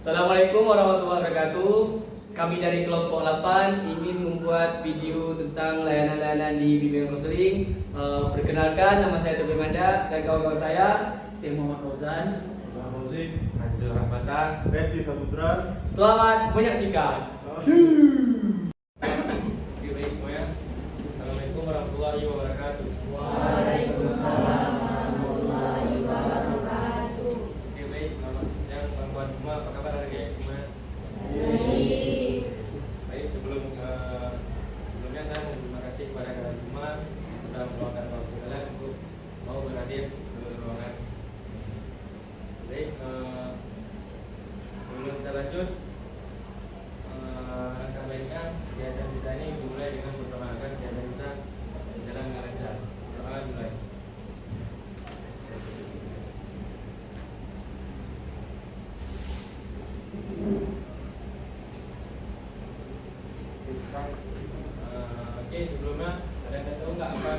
Assalamualaikum warahmatullahi wabarakatuh. Kami dari kelompok 8 ingin membuat video tentang layanan-layanan di bimbingan konseling. Perkenalkan, nama saya Tobi Manda dan kawan-kawan saya Tim Muhammad Fauzan, Fauzi, Hanzul Rahmata. Revi Saputra. Selamat menyaksikan. Oke, baik semuanya. Assalamualaikum warahmatullahi wabarakatuh. Waalaikumsalam warahmatullahi wabarakatuh. Oke, baik. Selamat siang kawan-kawan semua. Apa kabar hari ini semua? Baik. Baik, sebelumnya saya mau terima kasih kepada kalian semua sudah meluangkan waktu kalian untuk mau berhadir ke ruangan. Baik, sebelum kita lanjut, langkah baiknya kegiatan kita ini dimulai dengan memperkenalkan kegiatan kita berjalan dengan lancar. Perkenalan dimulai. Oke, sebelumnya ada yang tahu nggak apa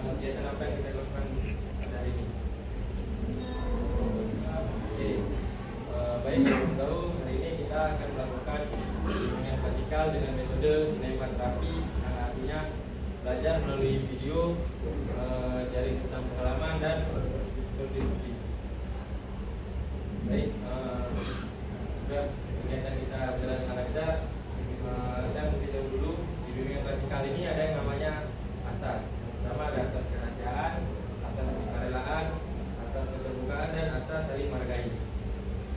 kegiatan apa yang kita lakukan pada hari ini? Oke, baik, yang tahu hari ini kita akan melakukan bimbingan klasikal dengan metode sinematerapi, yang artinya belajar melalui video, sharing tentang pengalaman dan berdiskusi. Baik, sudah kegiatan kita berjalan dengan lancar. Saya mesti tahu dulu di bimbingan klasikal ini ada yang namanya asas. Yang pertama ada asas kerahasiaan, asas kesukarelaan, asas keterbukaan dan asas saling menghargai.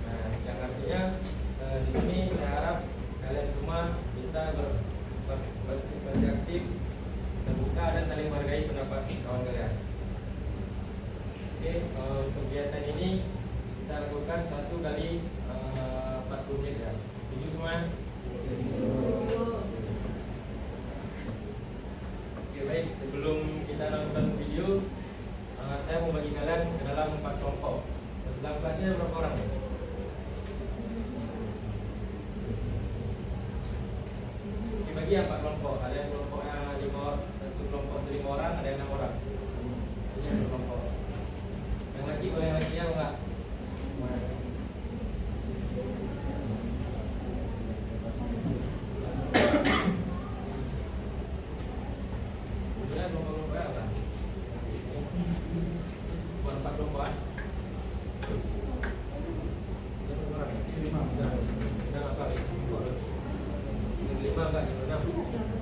Nah, yang artinya di sini saya harap kalian semua bisa berpartisipasi aktif, terbuka dan saling menghargai pendapat kawan kalian. Oke, untuk kegiatan ini kita lakukan 1 kali 40 menit ya. Setuju semua? Oke, baik, sebelum kita nonton video, saya mau bagi kalian ke dalam 4 kelompok. Dalam kelasnya ada berapa orang nih? Dibagi 4 kelompok. Ada yang kelompoknya 1 kelompok 5 orang, ada yang 6 orang. Ini yang kelompok. Yang laki boleh yang lakinya enggak? Kemudian kelompok-kelompoknya apa? Buat 4 kelompok. Berapa orang ya? 5. Yang apa? 5 enggak? 6.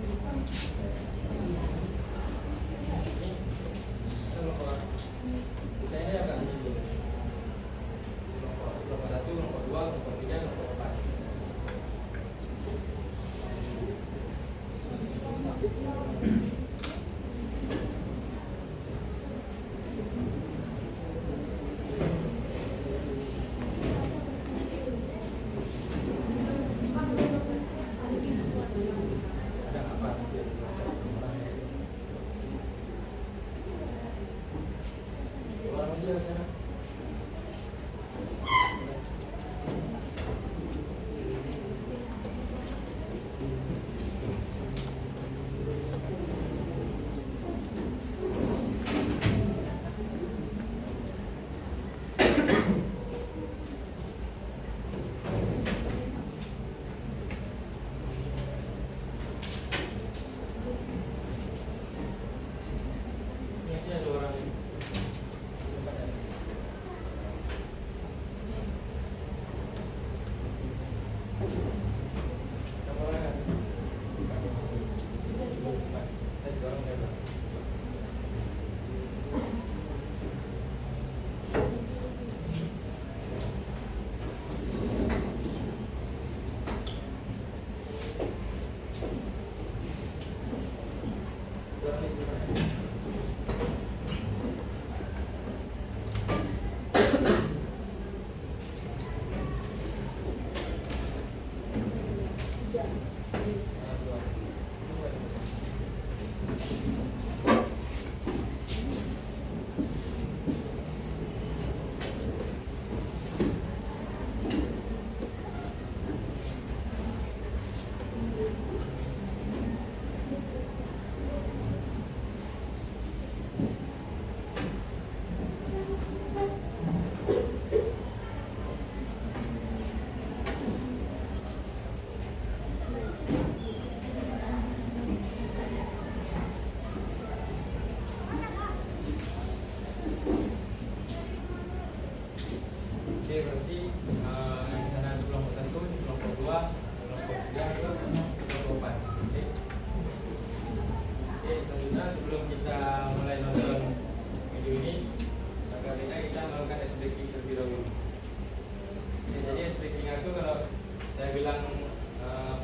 saya bilang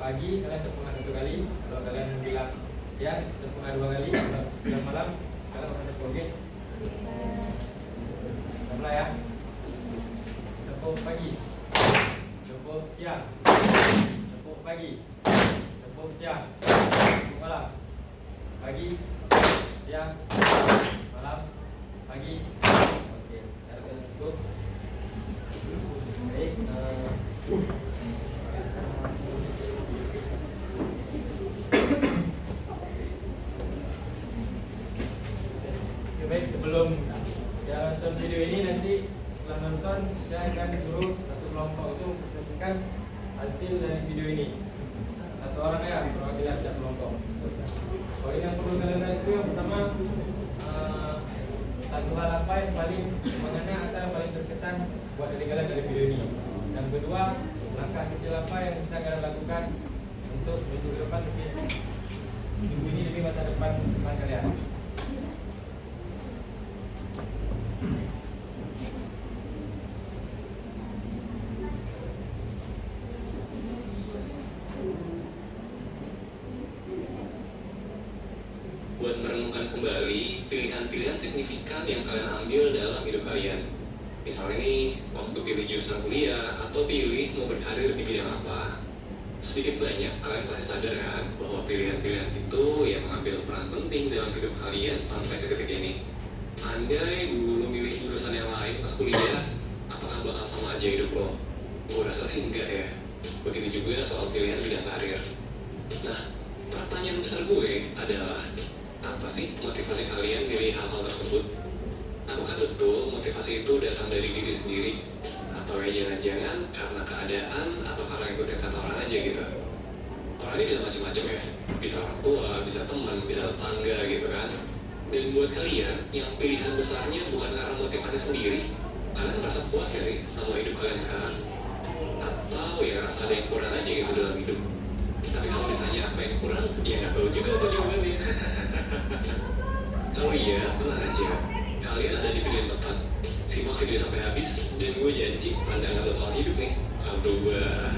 pagi, kalian tepuk tangan 1 kali. Kalau kalian bilang siang, tepuk tangan 2 kali. Kalau bilang malam, kalian akan tepuk, oke? Mulai ya. Tepuk pagi, tepuk siang, tepuk pagi, tepuk siang, tepuk malam. Pagi, siang, malam, pagi. Oke, cara saya cukup. Baik. Baik, sebelum video ini nanti setelah nonton saya akan suruh satu kelompok itu mempresentasikan hasil dari video ini. Satu orang ya, perwakilan setiap kelompok. Poin yang perlu kalian lihat itu yang pertama, satu hal apa yang paling mengena atau yang paling terkesan buat diri kalian dari video ini. Yang kedua, langkah kecil apa yang bisa kalian lakukan untuk minggu ke depan lebih minggu ini lebih masa depan kalian. Buat merenungkan kembali pilihan-pilihan signifikan yang kalian ambil dalam hidup kalian. Misalnya nih, waktu pilih jurusan kuliah atau pilih mau berkarir di bidang apa. Sedikit banyak kalian pasti sadar kan bahwa pilihan-pilihan itu yang mengambil peran penting dalam hidup kalian sampai ke titik ini. Andai dulu milih jurusan yang lain pas kuliah, apakah bakal sama aja hidup lo? Gue rasa sih enggak ya. Begitu juga soal pilihan bidang karir. Nah, pertanyaan besar gue adalah, apa sih motivasi kalian pilih hal-hal tersebut? Apakah betul motivasi itu datang dari diri sendiri? Atau jangan-jangan karena keadaan atau karena ikutin kata orang aja gitu? Orang ini bisa macam-macam ya, bisa orang tua, bisa teman, bisa tetangga gitu kan. Dan buat kalian yang pilihan besarnya bukan karena motivasi sendiri, kalian merasa puas gak sih sama hidup kalian sekarang? Atau ya rasa ada yang kurang aja gitu dalam hidup? Tapi kalau ditanya apa yang kurang, ya nggak tahu juga apa jawabannya. Kalau iya, tenang aja. Kalian ada di video yang tepat. Simak video sampai habis, dan gue janji pandangan lo soal hidup nih kalau berubah.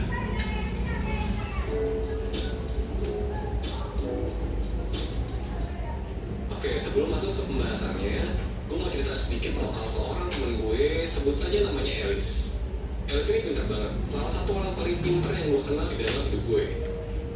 Oke, sebelum masuk ke pembahasannya, gue mau cerita sedikit soal seorang temen gue, sebut saja namanya Elis. Elis ini pintar banget, salah satu orang paling pintar yang gue kenal di dalam hidup gue.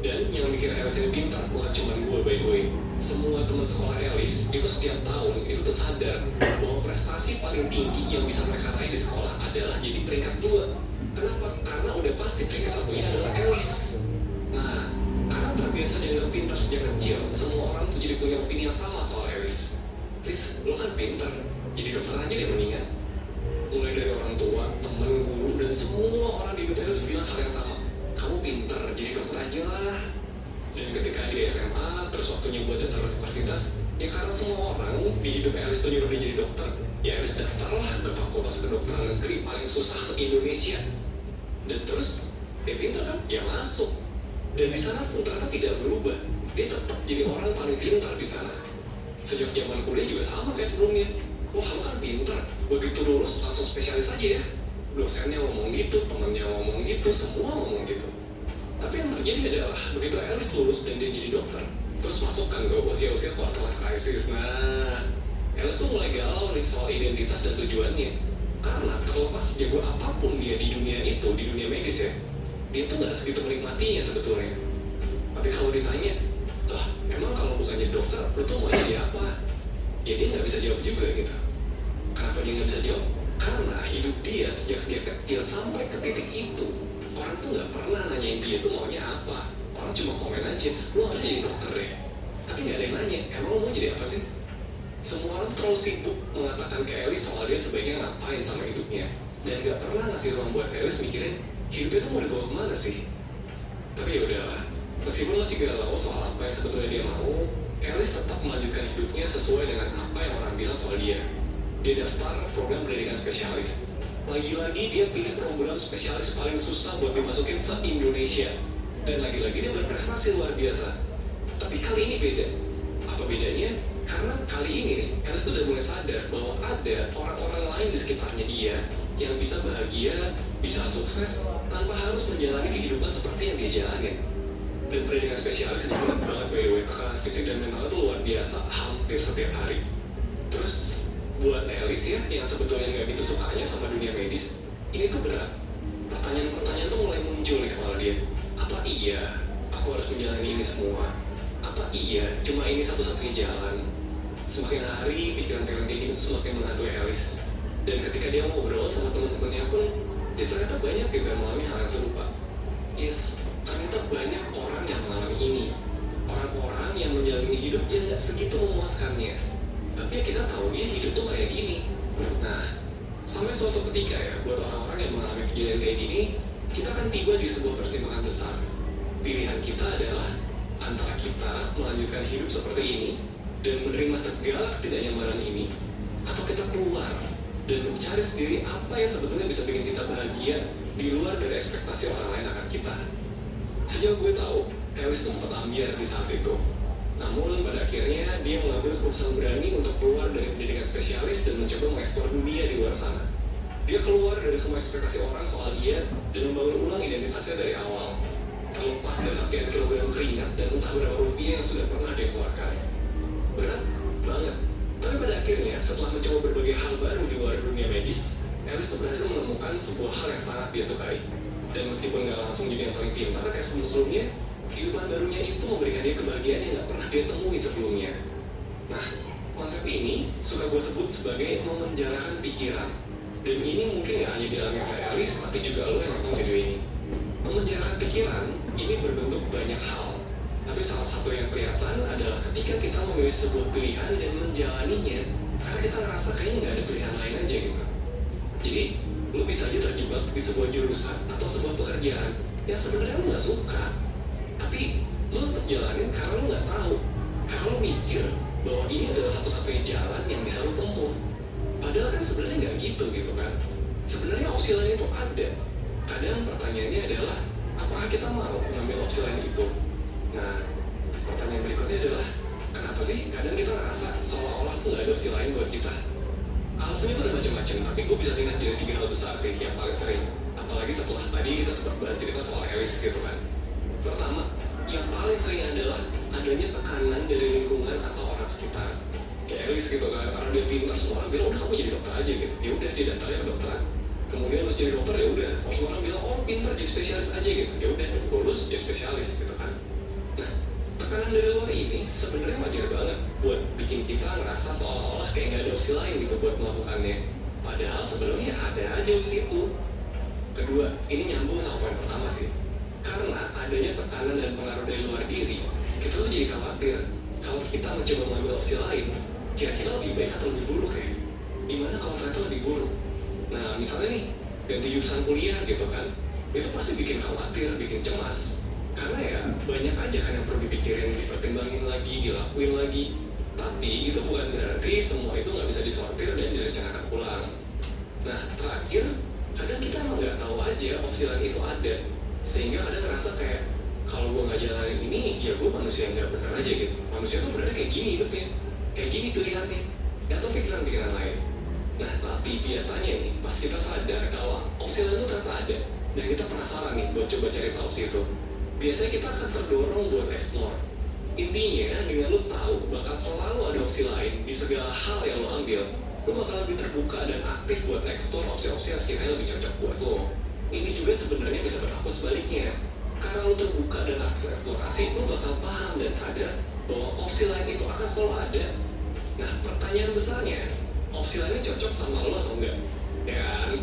Dan yang bikin Elis ini pintar bukan cuma gue, by the way. Semua teman sekolah Elis itu setiap tahun itu tuh sadar bahwa prestasi paling tinggi yang bisa mereka raih di sekolah adalah jadi peringkat 2. Kenapa? Karena udah pasti peringkat 1-nya adalah Elis. Nah, karena terbiasa dianggap pintar sejak kecil, semua orang tuh jadi punya opini yang sama soal Elis. Elis, lo kan pintar, jadi dokter aja deh mendingan. Mulai dari orang tua, temen, guru, dan semua orang di hidup Elis bilang hal yang sama. Kamu pintar, jadi dokter aja lah. Dan ketika di SMA, terus waktunya buat dasar universitas, ya karena semua orang di hidup Elis tuh nyuruh dia jadi dokter, ya Elis daftarlah ke fakultas kedokteran negeri paling susah se-Indonesia. Dan terus, dia pintar kan? Ya masuk. Dan di sana pun ternyata tidak berubah. Dia tetap jadi orang paling pintar di sana. Sejak zaman kuliah juga sama kayak sebelumnya. Wah, lu kan pintar, begitu lulus langsung spesialis aja ya. Dosennya ngomong gitu, temennya ngomong gitu, semua ngomong gitu. Tapi yang terjadi adalah begitu Elis lulus dan dia jadi dokter, terus masuk kan ke usia-usia quarter life crisis. Nah, Elis tuh mulai galau nih soal identitas dan tujuannya. Karena terlepas sejago apapun dia di dunia itu, di dunia medis ya, dia tuh nggak segitu menikmatinya sebetulnya. Tapi kalau ditanya, lah emang kalau bukan jadi dokter, lu tuh mau jadi apa? Ya dia nggak bisa jawab juga gitu. Kenapa dia nggak bisa jawab? Karena hidup dia sejak dia kecil sampai ke titik itu, orang tuh nggak pernah nanyain dia tuh maunya apa. Orang cuma komen aja, lu harus jadi dokter deh. Tapi nggak ada yang nanya, emang lu mau jadi apa sih? Semua orang terlalu sibuk mengatakan ke Elis soal dia sebaiknya ngapain sama hidupnya, dan nggak pernah ngasih ruang buat Elis mikirin hidupnya tuh mau dibawa kemana sih. Tapi ya udahlah, meskipun masih galau soal apa yang sebetulnya dia mau, Elis tetap melanjutkan hidupnya sesuai dengan apa yang orang bilang soal dia. Dia daftar program pendidikan spesialis. Lagi-lagi dia pilih program spesialis paling susah buat dimasukin se-Indonesia. Dan lagi-lagi dia berprestasi luar biasa. Tapi kali ini beda. Apa bedanya? Karena kali ini nih, Elis tuh udah mulai sadar bahwa ada orang-orang lain di sekitarnya dia yang bisa bahagia, bisa sukses tanpa harus menjalani kehidupan seperti yang dia jalanin. Dan pendidikan spesialis itu berat banget by the way, tekanan fisik dan mental itu luar biasa hampir setiap hari. Terus buat Elis ya, yang sebetulnya nggak gitu sukanya sama dunia medis, ini tuh berat. Pertanyaan-pertanyaan tuh mulai muncul di kepala dia. Apa iya aku harus menjalani ini semua? Apa iya cuma ini satu-satunya jalan? Semakin hari pikiran-pikiran kayak gitu semakin menghantui Elis. Dan ketika dia ngobrol sama teman-temannya pun, ya ternyata banyak gitu yang mengalami hal yang serupa. Yes, ternyata banyak orang yang mengalami ini. Orang-orang yang menjalani hidup yang gak segitu memuaskannya. Tapi ya kita tahu ya hidup tuh kayak gini. Nah, sampai suatu ketika ya, buat orang-orang yang mengalami kejadian kayak gini, kita akan tiba di sebuah persimpangan besar. Pilihan kita adalah antara kita melanjutkan hidup seperti ini dan menerima segala ketidaknyamanan ini, atau kita keluar dan mencari sendiri apa yang sebetulnya bisa bikin kita bahagia di luar dari ekspektasi orang lain akan kita. Sejauh gue tahu, Elis itu sempat ambiar di saat itu. Namun pada akhirnya dia mengambil keputusan berani untuk keluar dari pendidikan spesialis dan mencoba mengeksplor dunia di luar sana. Dia keluar dari semua ekspektasi orang soal dia dan membangun ulang identitasnya dari awal. Terlepas dari sekian kilogram keringat dan entah berapa rupiah yang sudah pernah dia keluarkan. Berat banget. Tapi pada akhirnya, setelah mencoba berbagai hal baru di luar dunia medis, Elis berhasil menemukan sebuah hal yang sangat dia sukai. Dan meskipun nggak langsung jadi yang paling pintar kayak sebelum-sebelumnya, kehidupan barunya itu memberikan dia kebahagiaan yang nggak pernah dia temui sebelumnya. Nah, konsep ini suka gue sebut sebagai memenjarakan pikiran. Dan ini mungkin nggak hanya dialami oleh Elis, tapi juga lo yang nonton video ini. Memenjarakan pikiran ini berbentuk banyak hal. Tapi salah satu yang kelihatan adalah ketika kita memilih sebuah pilihan dan menjalaninya, karena kita ngerasa kayaknya nggak ada pilihan lain aja gitu. Jadi, lo bisa aja terjebak di sebuah jurusan atau sebuah pekerjaan yang sebenarnya lo nggak suka. Tapi lo tetap jalanin karena lo nggak tahu, karena lo mikir bahwa ini adalah satu-satunya jalan yang bisa lo tempuh. Padahal kan sebenarnya nggak gitu kan. Sebenarnya opsi lain itu ada. Kadang pertanyaannya adalah, apakah kita mau mengambil opsi lain itu? Nah, pertanyaan berikutnya adalah, kenapa sih kadang kita ngerasa seolah-olah tuh nggak ada opsi lain buat kita? Alasannya tuh ada macam-macam, tapi gue bisa singkat jadi 3 hal besar sih yang paling sering. Apalagi setelah tadi kita sempat bahas cerita soal Elis gitu kan. Pertama, yang paling sering adalah adanya tekanan dari lingkungan atau orang sekitar. Kayak Elis gitu kan, karena dia pintar, semua orang bilang, udah kamu jadi dokter aja gitu. Ya udah, dia daftarnya ke dokteran. Kemudian lulus jadi dokter, ya udah. Semua orang bilang, oh pintar jadi spesialis aja gitu. Ya udah, lulus jadi spesialis gitu kan. Nah, tekanan dari luar ini sebenarnya wajar banget buat bikin kita ngerasa seolah-olah kayak nggak ada opsi lain gitu buat melakukannya. Padahal sebenarnya ada aja opsi itu. Kedua, ini nyambung sama poin pertama sih. Karena adanya tekanan dan pengaruh dari luar diri, kita tuh jadi khawatir kalau kita mencoba mengambil opsi lain, kira-kira lebih baik atau lebih buruk ya? Gimana kalau ternyata lebih buruk? Nah, misalnya nih, ganti jurusan kuliah gitu kan, itu pasti bikin khawatir, bikin cemas. Karena ya banyak aja kan yang perlu dipikirin, dipertimbangin lagi, dilakuin lagi. Tapi itu bukan berarti semua itu nggak bisa disortir dan direncanakan ulang. Nah, terakhir, kadang kita emang nggak tahu aja opsi lain itu ada. Sehingga kadang ngerasa kayak, kalau gue nggak jalanin ini, ya gue manusia yang nggak benar aja gitu. Manusia tuh benernya kayak gini hidupnya, kayak gini pilihannya, nggak tahu pikiran-pikiran lain. Nah, tapi biasanya nih, pas kita sadar kalau opsi lain itu ternyata ada, dan kita penasaran nih buat coba cari tahu opsi itu, biasanya kita akan terdorong buat explore. Intinya, dengan lo tahu bakal selalu ada opsi lain di segala hal yang lo ambil, lo bakal lebih terbuka dan aktif buat explore opsi-opsi yang sekiranya lebih cocok buat lo. Ini juga sebenarnya bisa berlaku sebaliknya. Karena lo terbuka dan aktif eksplorasi, lo bakal paham dan sadar bahwa opsi lain itu akan selalu ada. Nah, pertanyaan besarnya, opsi lainnya cocok sama lo atau enggak? Ya kan?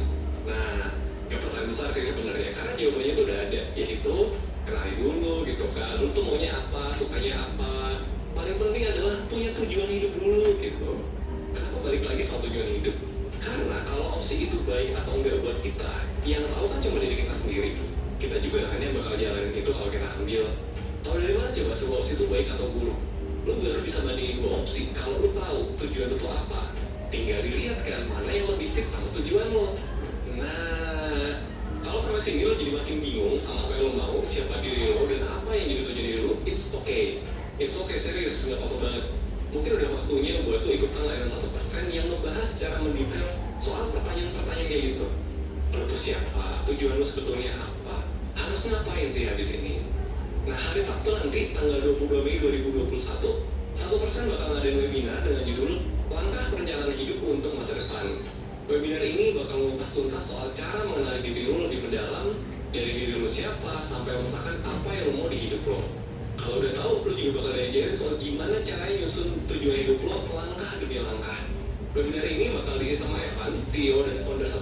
Nah, pertanyaan besar sih sebenarnya, karena jawabannya itu udah ada, yaitu kenali dulu gitu kan, lu tuh maunya apa, sukanya apa. Paling penting adalah punya tujuan hidup dulu gitu. Kenapa balik lagi soal tujuan hidup? Karena kalau opsi itu baik atau enggak buat kita, yang tahu kan cuma diri kita sendiri. Kita juga hanya bakal jalanin itu kalau kita ambil. Tahu dari mana coba sebuah opsi itu baik atau buruk? Lu baru bisa bandingin 2 opsi kalau lu tahu tujuan lu tuh apa. Tinggal dilihat kan mana yang lebih fit sama tujuan lo. Nah, kalau sampai sini lo jadi makin bingung sama apa yang lo mau, siapa diri lo, dan apa yang jadi tujuan diri lo, it's okay. It's okay, serius, gak apa-apa banget. Mungkin udah waktunya buat lo ikutan layanan 1% yang ngebahas secara mendetail soal pertanyaan-pertanyaan kayak gitu. Lo tuh siapa? Tujuan lo sebetulnya apa? Harus ngapain sih habis ini? Nah, hari Sabtu nanti tanggal 22 Mei 2021, 1% bakal ngadain webinar dengan judul Langkah Perencanaan Hidup untuk Masa Depan. Webinar ini bakal mengupas tuntas soal cara mengenali diri lo lebih mendalam, dari diri lo siapa sampai memetakan apa yang lo mau di hidup lo. Kalau udah tahu, lo juga bakal diajarin soal gimana caranya nyusun tujuan hidup lo langkah demi langkah. Webinar ini bakal diisi sama Evan, CEO dan founder 1%,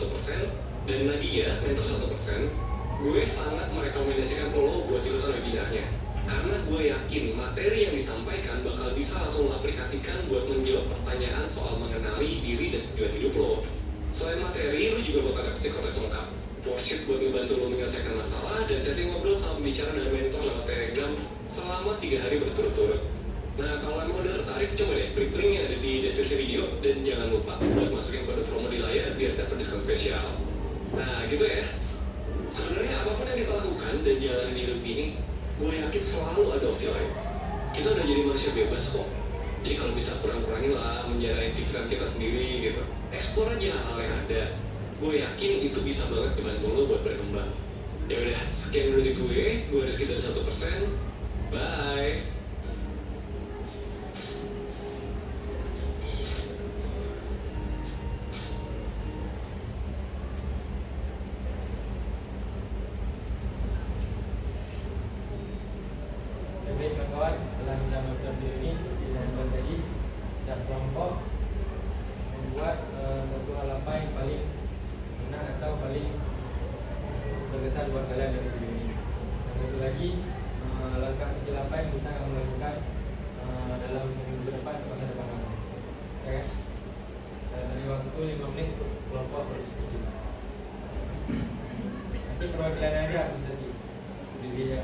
dan Nadia, mentor 1%. Gue sangat merekomendasikan lo buat ikutan webinarnya. Karena gue yakin materi yang disampaikan bakal bisa langsung lo aplikasikan buat menjawab pertanyaan soal mengenali diri dan tujuan hidup lo. Selain materi, lo juga bakal dapet psikotes lengkap, worksheet buat ngebantu lo menyelesaikan masalah, dan sesi ngobrol sama pembicara dan mentor lewat Telegram selama 3 hari berturut-turut. Nah, kalau emang udah tertarik, coba deh klik link yang ada di deskripsi video, dan jangan lupa buat masukin kode promo di layar biar dapat diskon spesial. Nah, gitu ya. Sebenarnya apapun yang kita lakukan dan jalanin hidup ini, gue yakin selalu ada opsi lain. Kita udah jadi manusia bebas kok. Jadi kalau bisa kurang-kurangin lah menjarain pikiran kita sendiri gitu. Explore aja hal yang ada. Gue yakin itu bisa banget membantu lo buat berkembang. Ya udah, sekian dulu dari gue Rizky dari 1%. Bye. Baik kawan-kawan, setelah kita melakukan video ini dilakukan tadi dan kelompok membuat satu hal apa yang paling benar atau paling berkesan buat kalian dari video ini. Dan satu lagi langkah kecil apa yang bisa kamu lakukan dalam seminggu depan atau masa depan kamu. Oke? Saya beri waktu 5 menit untuk kelompok berdiskusi. Nanti perwakilan aja bisa sih diri ya.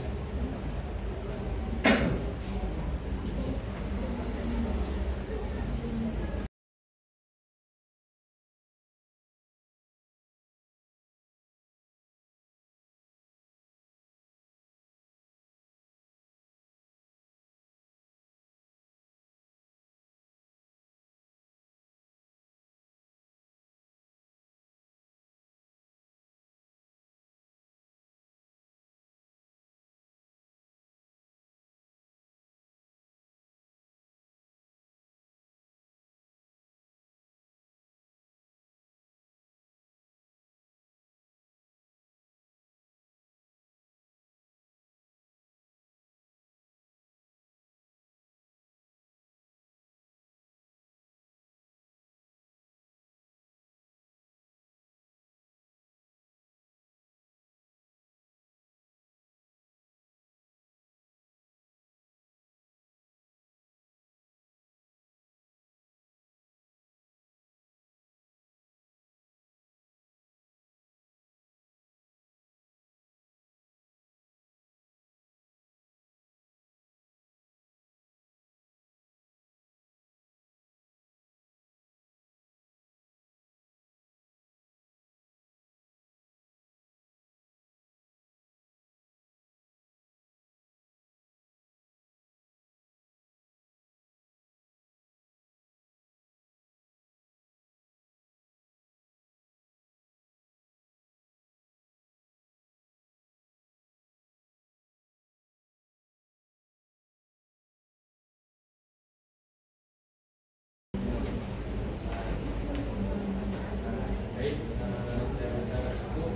Baik, saya rasa itu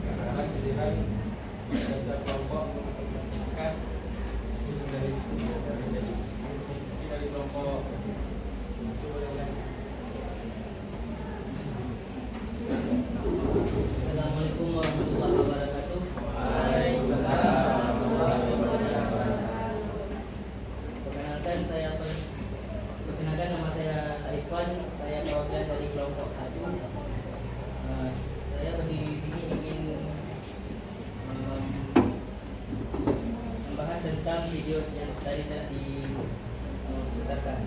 sekarang giliran kita kelompok akan dari kelompok itu boleh. Assalamualaikum warahmatullahi wabarakatuh. Waalaikumsalam warahmatullahi wabarakatuh. Perkenalkan nama saya Taifan. Saya perwakilan dari kelompok 1. Saya berdiri di sini ingin membahas tentang video yang tadi telah diputarkan.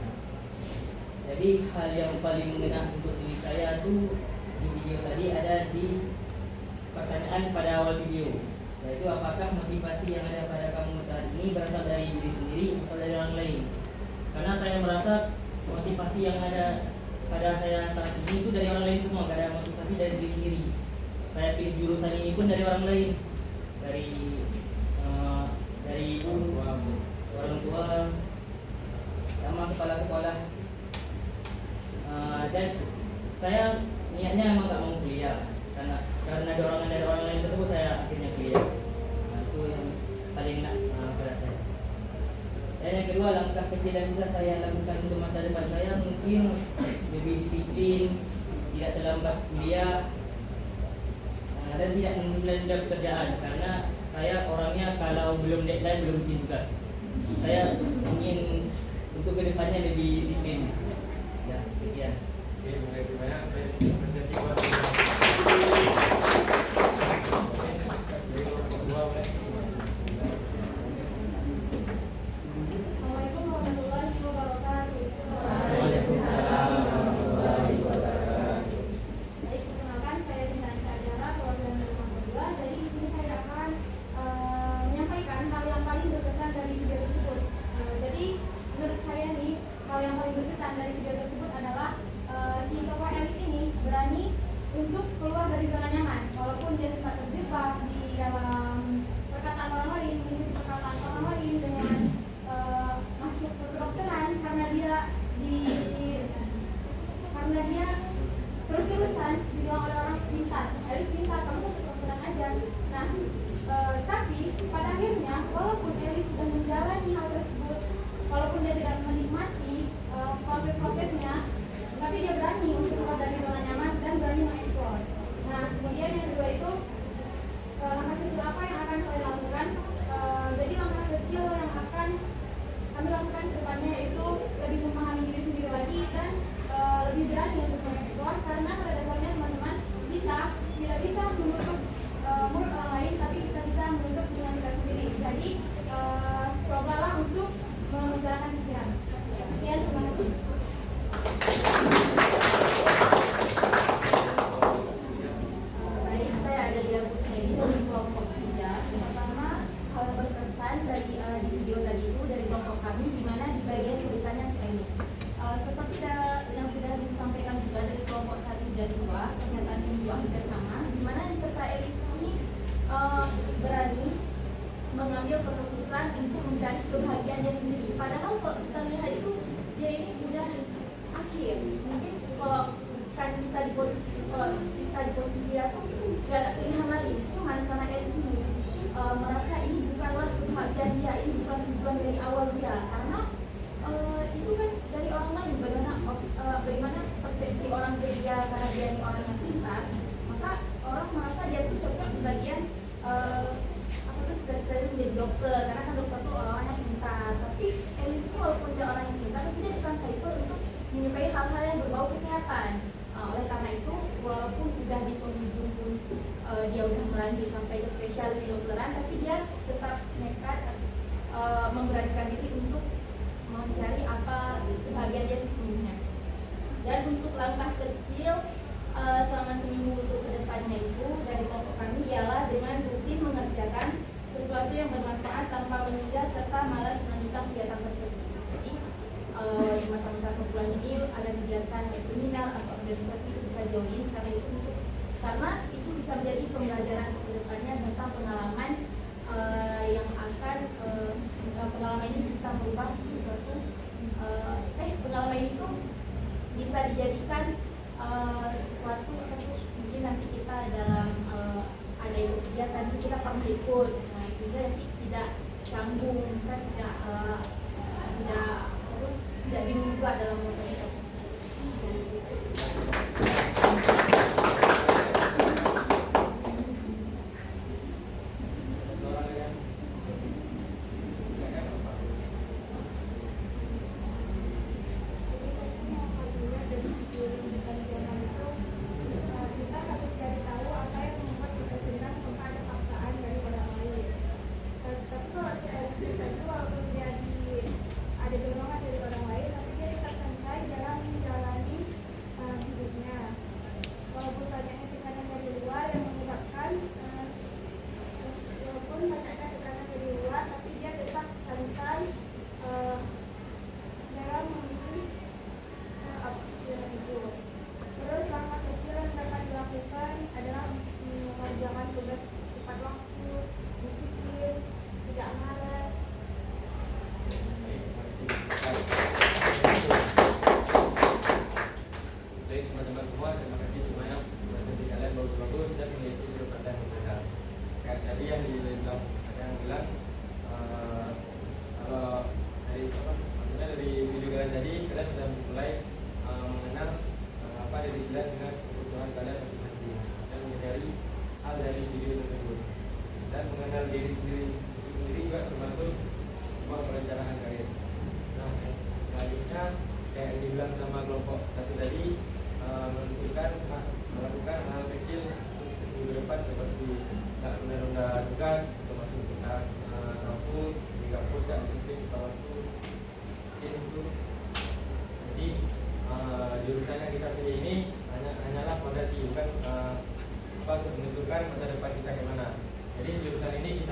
Jadi hal yang paling mengena untuk diri saya itu di video tadi ada di pertanyaan pada awal video, yaitu apakah motivasi yang ada pada kamu saat ini berasal dari diri sendiri atau dari orang lain. Karena saya merasa rasa motivasi yang ada pada saya saat ini itu dari orang lain semua, gak ada motivasi dari diri sendiri. Saya pilih jurusan ini pun dari orang lain, dari ibu, orang tua, sama kepala sekolah. Dan saya niatnya emang gak mau kuliah, karena dorongan dari orang lain tersebut saya akhirnya kuliah. Itu yang paling enak pada saya. Dan yang kedua, langkah kecil yang bisa saya lakukan untuk masa depan saya mungkin lebih disiplin, tidak terlambat kuliah, dan tidak menunda pekerjaan. Karena saya orangnya kalau belum deadline belum bikin tugas. Saya ingin untuk kedepannya lebih disiplin. Ya, sekian. Oke, terima kasih banyak. Apresiasi buat Assalamualaikum warahmatullahi wabarakatuh. Waalaikumsalam warahmatullahi wabarakatuh. Baik, perkenalkan saya Sinta Sajara, perwakilan dari Kelompok 2. Jadi di sini saya akan menyampaikan hal yang paling berkesan dari video tersebut. Jadi menurut saya nih, hal yang paling berkesan dari video tersebut adalah si tokoh elit ini berani untuk keluar dari zona nyaman, walaupun dia sempat terjebak di dalam perkataan orang lain, mengikuti perkataan orang lain dengan masuk ke kedokteran karena dia terus-terusan dibilang oleh orang pintar, harus pintar, kamu masuk kedokteran aja. Nah, tapi pada akhirnya walaupun Elis sudah menjalani hal tersebut, walaupun dia tidak menikmati proses-prosesnya, tapi dia berani untuk keluar dari zona nyaman dan berani mengeksplor. Nah, kemudian yang kedua itu langkah kecil apa yang akan kalian lakukan? Jadi langkah kecil yang akan kami lakukan ke depannya yaitu lebih memahami diri sendiri lagi dan lebih berani untuk mengeksplor, karena pada dasarnya teman-teman kita tidak bisa menutup mulut orang lain, tapi kita bisa menutup dengan kita sendiri. Jadi cobalah untuk menjalankan pikiran. Sekian, terima kasih. Baik, saya ada di Agustinelli dari kelompok 3. Pertama, hal berkesan dari di video tadi itu dari kelompok kami, di mana di bagian ceritanya teknis. Seperti yang sudah disampaikan juga dari kelompok 1 dan 2, pernyataan yang juga hampir sama, di mana cerita Elis ini berani mengambil keputusan untuk mencari kebahagiaan dia sendiri. Padahal kalau kita lihat itu dia ini udah akhir. Mungkin kalau kan kita di posisi dia tuh gak ada pilihan lain. Cuman karena Elis ini merasa ini bukanlah kebahagiaan dia, ini bukan tujuan dari awal dia. Karena itu kan dari orang lain, bagaimana persepsi orang dari dia, karena dia ini orang yang pintar, maka orang merasa dia tuh cocok di bagian cita-citanya menjadi dokter, karena kan dokter tuh orang-orang yang pintar. Tapi Elis itu walaupun dia orang yang pintar, tapi dia bukan capable untuk menyukai hal-hal yang berbau kesehatan. Oleh karena itu, walaupun udah di penghujung pun dia udah melanjut sampai ke spesialis dokteran, tapi dia tetap nekat memberanikan diri untuk mencari apa kebahagiaan dia sesungguhnya. Dan untuk langkah kecil selama seminggu untuk kedepannya itu dari kelompok kami ialah dengan rutin mengerjakan sesuatu yang bermanfaat tanpa menunda serta malas melanjutkan kegiatan tersebut. Jadi di masa-masa perbulan ini ada kegiatan kayak seminar atau organisasi itu bisa join, karena itu bisa menjadi pembelajaran untuk kedepannya serta pengalaman yang akan pengalaman ini bisa merubah sesuatu. Pengalaman itu bisa dijadikan sesuatu atau mungkin nanti kita dalam ada ikut kegiatan kita pernah ikut, sehingga nanti tidak canggung, misalnya tidak bingung juga dalam membuat dalam memilih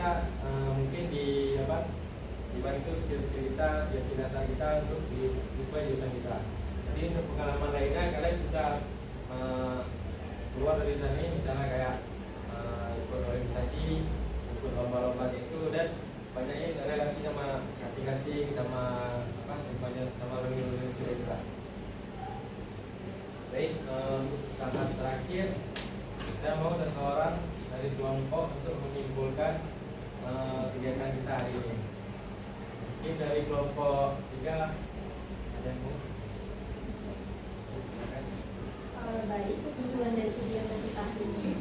kita mungkin di balik itu skill kita, skill dasar kita untuk sesuai jurusan kita. Jadi untuk pengalaman lainnya kalian bisa keluar dari sana ini, misalnya kayak ikut organisasi, ikut lomba-lomba itu, dan banyaknya relasi sama kating-kating, sama sama organisasi kita. Baik, untuk tahap terakhir saya mau seseorang dari kelompok untuk menyimpulkan kegiatan kita hari ini. Mungkin dari kelompok 3 ada yang mau? Baik, kesimpulan dari kegiatan kita hari ini.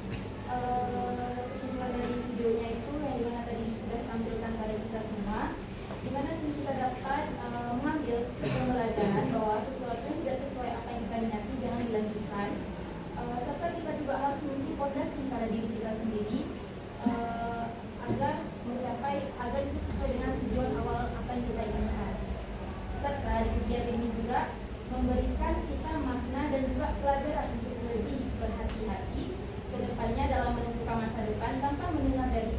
Kesimpulan dari videonya itu yang dimana tadi sudah ditampilkan pada kita semua, dimana sini kita dapat mengambil pembelajaran bahwa sesuatu yang tidak sesuai apa yang kita minati jangan dilanjutkan, serta kita juga harus memiliki pondasi pada diri kita sendiri agar itu sesuai dengan tujuan awal apa yang kita inginkan. Serta di kegiatan ini juga memberikan kita makna dan juga pelajaran untuk lebih berhati-hati ke depannya dalam menentukan masa depan tanpa mendengar dari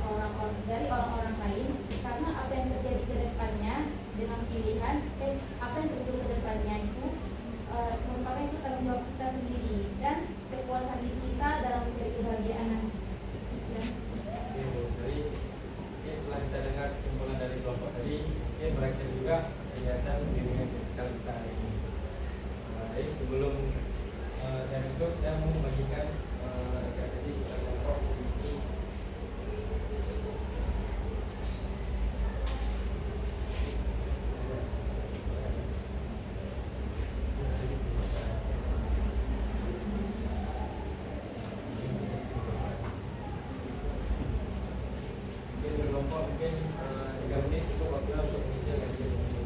orang-orang lain, karena apa yang terjadi ke depannya dengan pilihan apa yang terjadi ke depannya itu merupakan itu tanggung jawab kita sendiri dan kepuasan diri kita dalam mencari kebahagiaan nanti. Jadi setelah kita dengar kesimpulan dari kelompok tadi, berakhir juga kegiatan bimbingan fisikal kita hari ini. Jadi sebelum saya tutup, saya mau membagikan tadi kita kelompok visi. Mungkin 3 menit cukup waktu untuk mengisi agenda ini.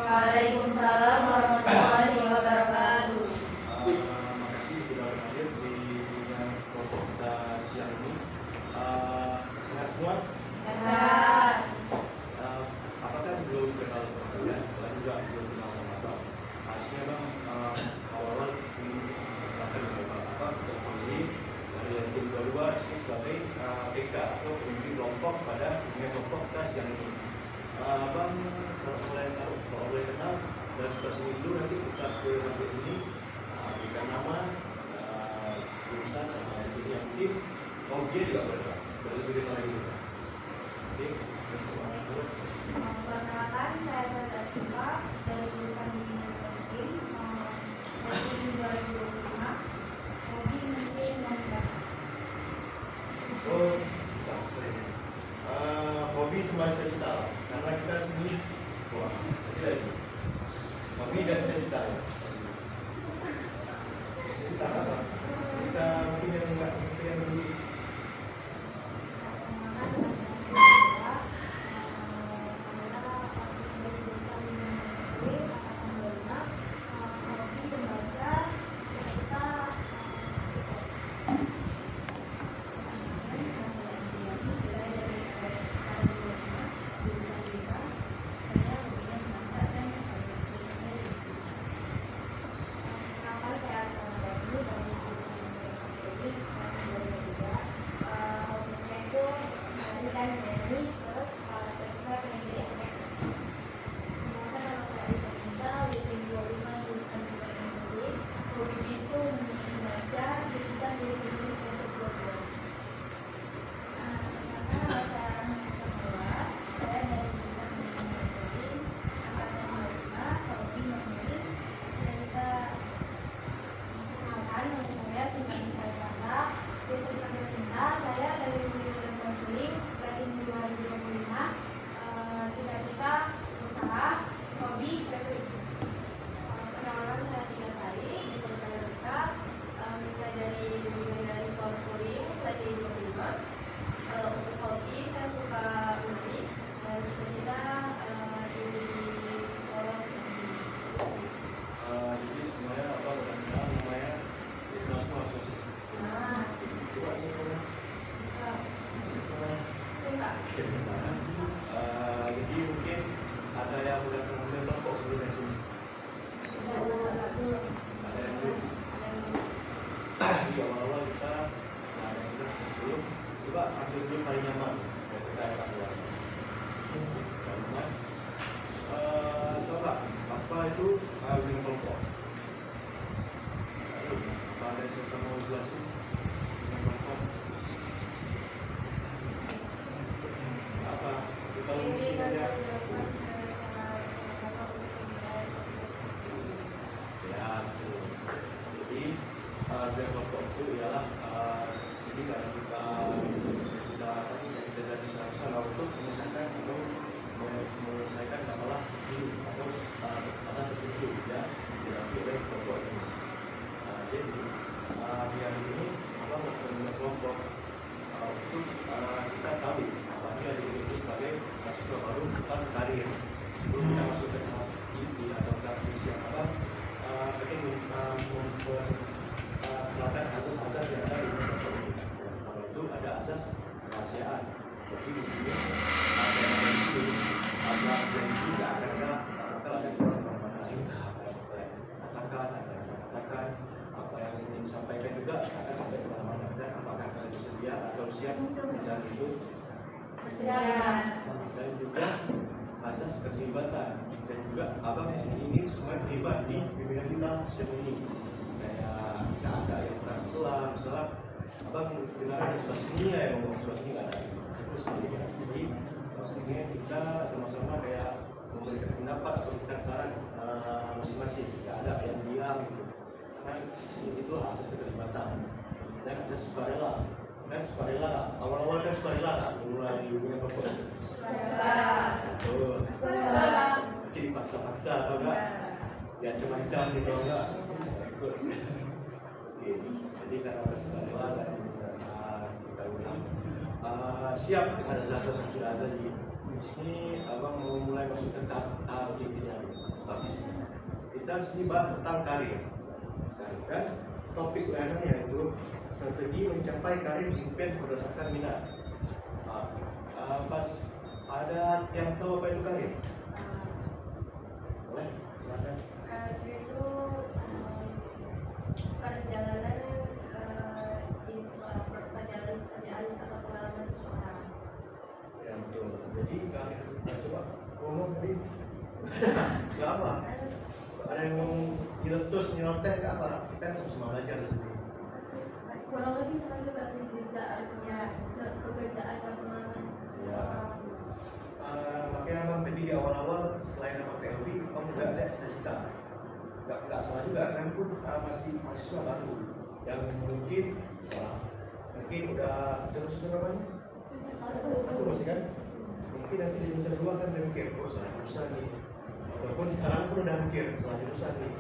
Waalaikumsalam warahmatullahi wabarakatuh. Makasih sudah hadir di kelompok kita siang ini. Sehat semua? Sehat. Apakah belum kenal sama kalian juga belum kenal sama abang. Harusnya bang awal-awal akan apa posisi dari yang tim kedua disini sebagai PK atau pemimpin kelompok pada kelompok kelas yang ini. Abang kalau boleh kenal dari sebelah sini dulu, nanti kita ke sampai sini berikan nama, jurusan sama yang mungkin hobi juga boleh lebih dengar lagi. Oke. Perkenalkan, saya Sada Tifa dari jurusan Bimbingan Presiden dari 2025. Hobi mungkin membaca. Oh, sorry. Hobi semacam cita-cita, karena kita di sini, wah, tidak itu. Hobi dan cita-cita ya. Cita apa? Kita mungkin yang enggak kesepian dulu. Jadi mungkin ada yang udah pernah kelompok sebelumnya sini. Ada yang belum. Di awal-awal kita ada yang udah belum. Coba ambil dulu paling nyaman. Kita akan keluar. Coba apa itu bimbingan kelompok? Apa ada yang saya mau jelasin? Bimbingan kelompok. Apa? Tahu mungkin ada. Ya, jadi biar kelompok itu ialah jadi kalau kita dari sana untuk menyelesaikan atau menyelesaikan masalah hidup atau masalah tertentu ya diambil oleh kelompok ini. Jadi di hari ini apa membuat kelompok untuk kita tahu apalagi ada itu sebagai mahasiswa baru tentang karir sebelum kita masuk ke tahap inti atau tahap yang apa kita melakukan asas-asas yang ada di kelompok ini. Kalau itu ada asas kerahasiaan. Jadi di sini ada yang juga ada katakan apa yang ingin disampaikan juga akan sampai ke mana-mana dan apakah kalian bersedia atau siap jalan itu dan juga asas keterlibatan dan juga abang di sini ingin semua terlibat di bimbingan kita sejauh ini kayak tidak ada yang keras kelas misalnya abang dengar ada sebelah sini ya yang ngomong sebelah sini nggak ada terus jadi ingin kita sama-sama kayak memberikan pendapat atau memberikan saran masing-masing tidak ada yang diam gitu kan itu asas keterlibatan dan ada sukarela kan sukarela awal-awal kan sukarela nggak mulai hubungan kelompok jadi paksa-paksa atau enggak ya macam-macam gitu enggak oke jadi karena ada sukarela dan kita ulang siap dengan asas yang sudah ada di sini abang mau mulai masuk ke tahap intinya tapi kita sini bahas tentang karir kan topik lainnya yaitu strategi mencapai karir impian berdasarkan minat pas ada yang tahu apa itu karir Nggak apa. Ada yang mau diletus, nyeloteh, nggak apa. Kita kan sama belajar di sini. kurang lebih sama juga sih kerjaannya, pekerjaan pertemanan Ya. Makanya abang tadi di awal-awal selain abang PLB, abang juga ada cita-cita. Nggak salah juga, kan pun masih mahasiswa baru yang mungkin salah. Mungkin udah terus berapa nih? Satu masih kan? Mungkin nanti di semester 2 kan udah mikir, oh salah jurusan nih. Walaupun sekarang pun udah mikir salah jurusan nih.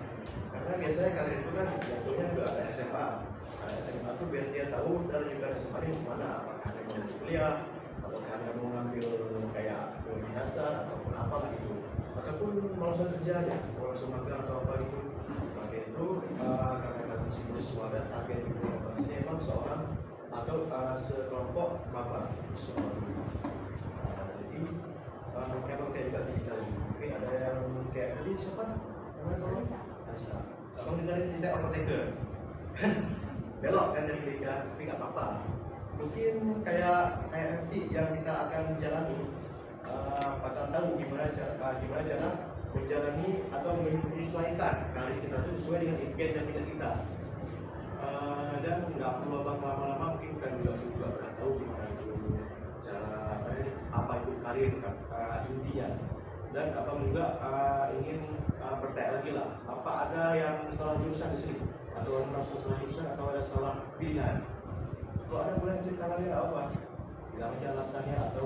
Karena biasanya kalian itu kan jatuhnya juga ada SMA. Nah, SMA tuh biar dia tahu dan juga SMA ini kemana, apakah dia mau lanjut kuliah atau dia mau ngambil kayak kuliah dasar ataupun apa gitu, ataupun mau langsung kerja ya, mau langsung magang atau apa gitu. Maka itu karena masih mahasiswa dan target itu maksudnya emang seorang atau sekelompok maba semua. Jadi emang kayak juga digital. Mungkin ada yang kayak tadi siapa? Namanya kalau Nasa. Abang dengerin tidak apoteker kan belok kan dari mereka, tapi nggak apa-apa. Mungkin kayak nanti yang kita akan jalani bakal tahu gimana cara menjalani atau menyesuaikan karir kita itu sesuai dengan impian dan minat kita. Dan nggak perlu abang lama-lama, mungkin kan juga udah tahu gimana itu cara apa itu karir intinya. Dan abang juga ingin bertanya lagi lah, apa ada yang salah jurusan di sini atau merasa salah jurusan atau ada salah pilihan? Kalau ada boleh cerita lagi apa? Tidak ada alasannya atau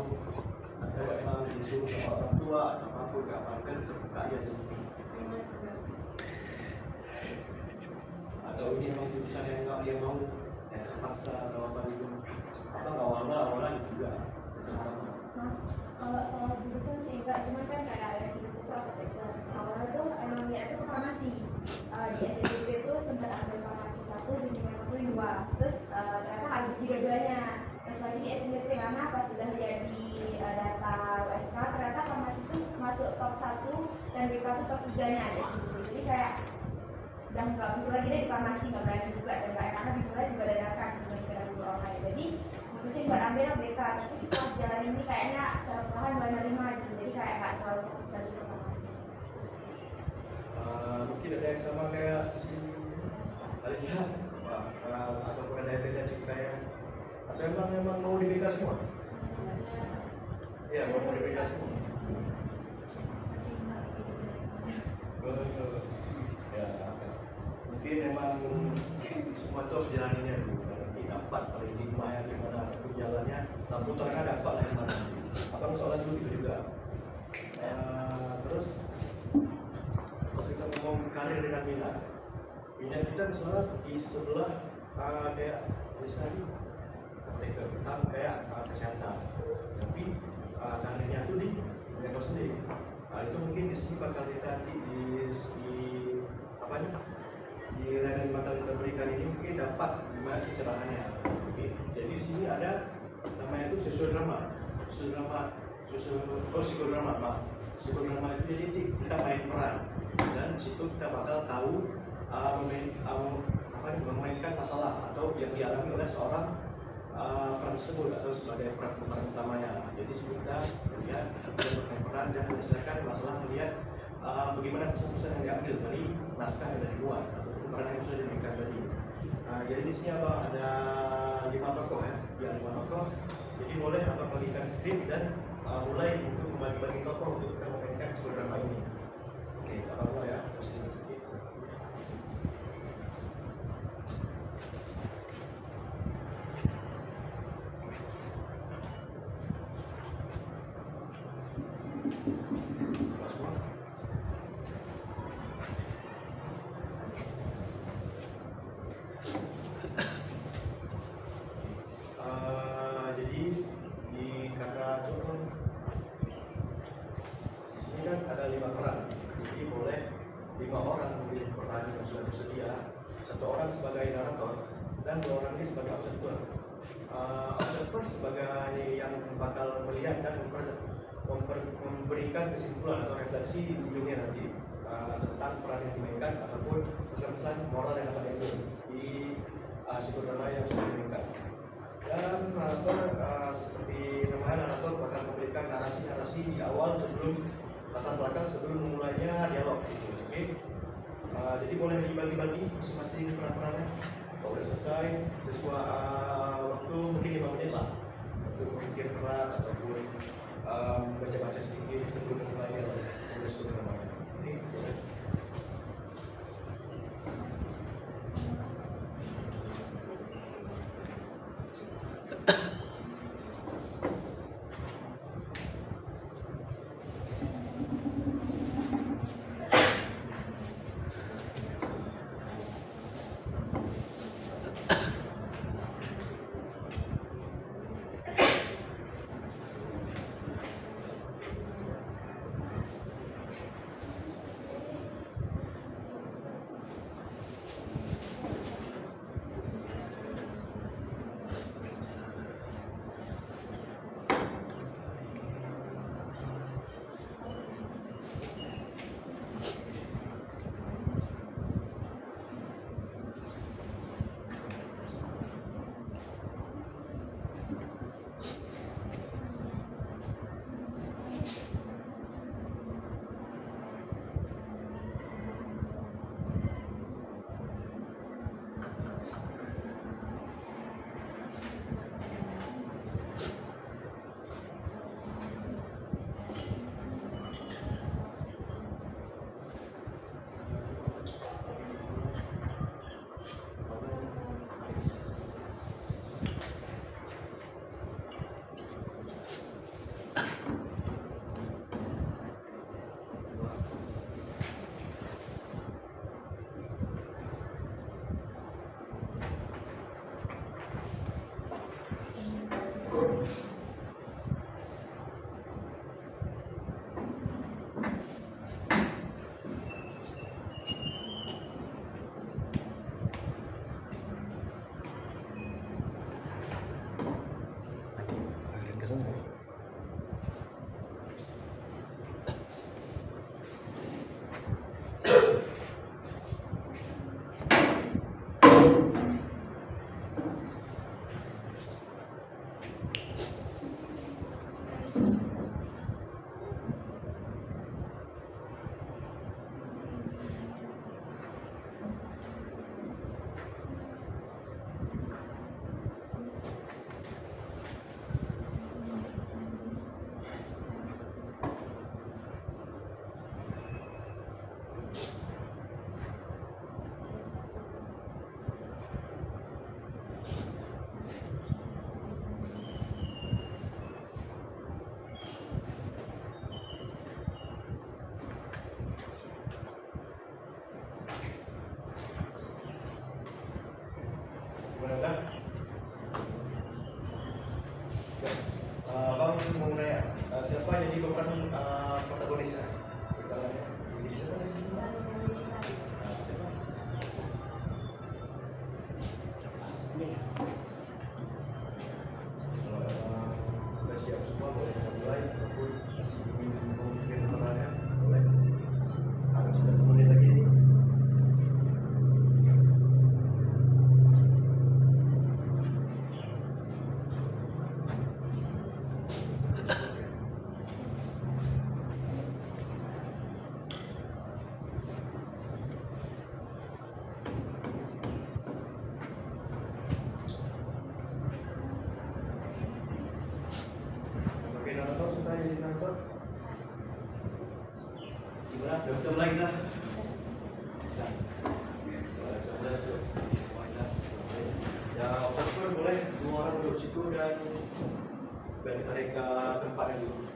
memang disuruh sama orang tua atau apapun, nggak apa-apa, terbuka aja di sini. Atau ini memang jurusan yang nggak dia mau, yang terpaksa atau apa gitu. Apa nggak awalnya juga? kalau soal jurusan sih enggak, cuman kan kayak ada cerita apoteker. Awalnya tuh emang niatnya tuh farmasi. Di SNBP itu sempat ambil farmasi 1 dan farmasi 2. Terus ternyata harus di dua-duanya. Terus lagi di SNBP karena pas sudah lihat di data USK ternyata farmasi itu masuk top 1 dan BK itu top 3-nya ada sendiri. Jadi kayak udah nggak butuh lagi deh di farmasi, nggak berani juga dan kayak karena dimulai juga dadakan cuma sekedar butuh online. Jadi mutusin buat ambil BK. Nanti setelah jalan ini kayaknya secara perlahan mulai nerima gitu. Jadi kayak nggak terlalu fokus lagi ke farmasi. Mungkin ada yang sama kayak si Alisa, ataupun ada yang beda ceritanya. Atau emang mau di BK semua? Iya, mau di BK semua. Ya, mungkin memang semua itu harus jalaninya dulu. Nanti dapat paling lima yang gimana jalannya, lampu terangnya dapat lah yang mana. Abang soalnya dulu itu juga. Terus kita ngomong karir dengan minat kita misalnya di sebelah kayak misalnya tentang kayak kesehatan, tapi karirnya itu di Beko sendiri. Itu mungkin di sini bakal kita di apa nih di layanan bakal kita berikan ini mungkin dapat gimana pencerahannya. Oke, jadi di sini ada namanya itu psikodrama itu jadi kita main peran dan situ kita bakal tahu memainkan masalah atau yang dialami oleh seorang peran tersebut atau sebagai peran utamanya. Jadi kita melihat dan bermain peran dan menyelesaikan masalah, melihat bagaimana pesan-pesan yang diambil dari naskah yang dari luar atau peran yang sudah dimainkan tadi. Jadi di sini ada 5 tokoh ya 5 tokoh. Jadi boleh bagikan skrip dan mulai untuk membagi-bagi tokoh untuk kita memainkan psikodrama ini. Oke, apa mulai ya? Jadi di kata contoh di sini kan ada 5 peran, jadi boleh 5 orang memilih peran yang sudah tersedia, 1 orang sebagai narator dan 2 orang ini sebagai observer. Observer sebagai yang bakal melihat dan memberikan kesimpulan atau refleksi di ujungnya nanti tentang peran yang dimainkan ataupun pesan-pesan moral yang akan diambil di psikodrama yang sudah dimainkan. Dan narator seperti namanya, narator bakal memberikan narasi-narasi di awal sebelum latar belakang sebelum memulainya dialog gitu. Oke. Jadi boleh dibagi-bagi masing-masing peran-perannya. Kalau udah selesai, sesuai waktu mungkin 5 menit lah untuk memikir peran ataupun baca-baca sedikit sebelum memulai dialog. Boleh sebut namanya. Oke, boleh. Bang mau nanya, siapa jadi pemeran protagonisnya? Jadi siapa? Sudah siap semua, boleh kita mulai. Ataupun masih ingin memikir perannya, boleh. Akan sudah semenit lagi ini. Oke, nonton sudah jadi nonton. Gimana? Udah bisa mulai kita? Bisa. Bisa mulai tuh. Semuanya. Ya, observer boleh 2 orang duduk situ dan kita ke tempatnya dulu.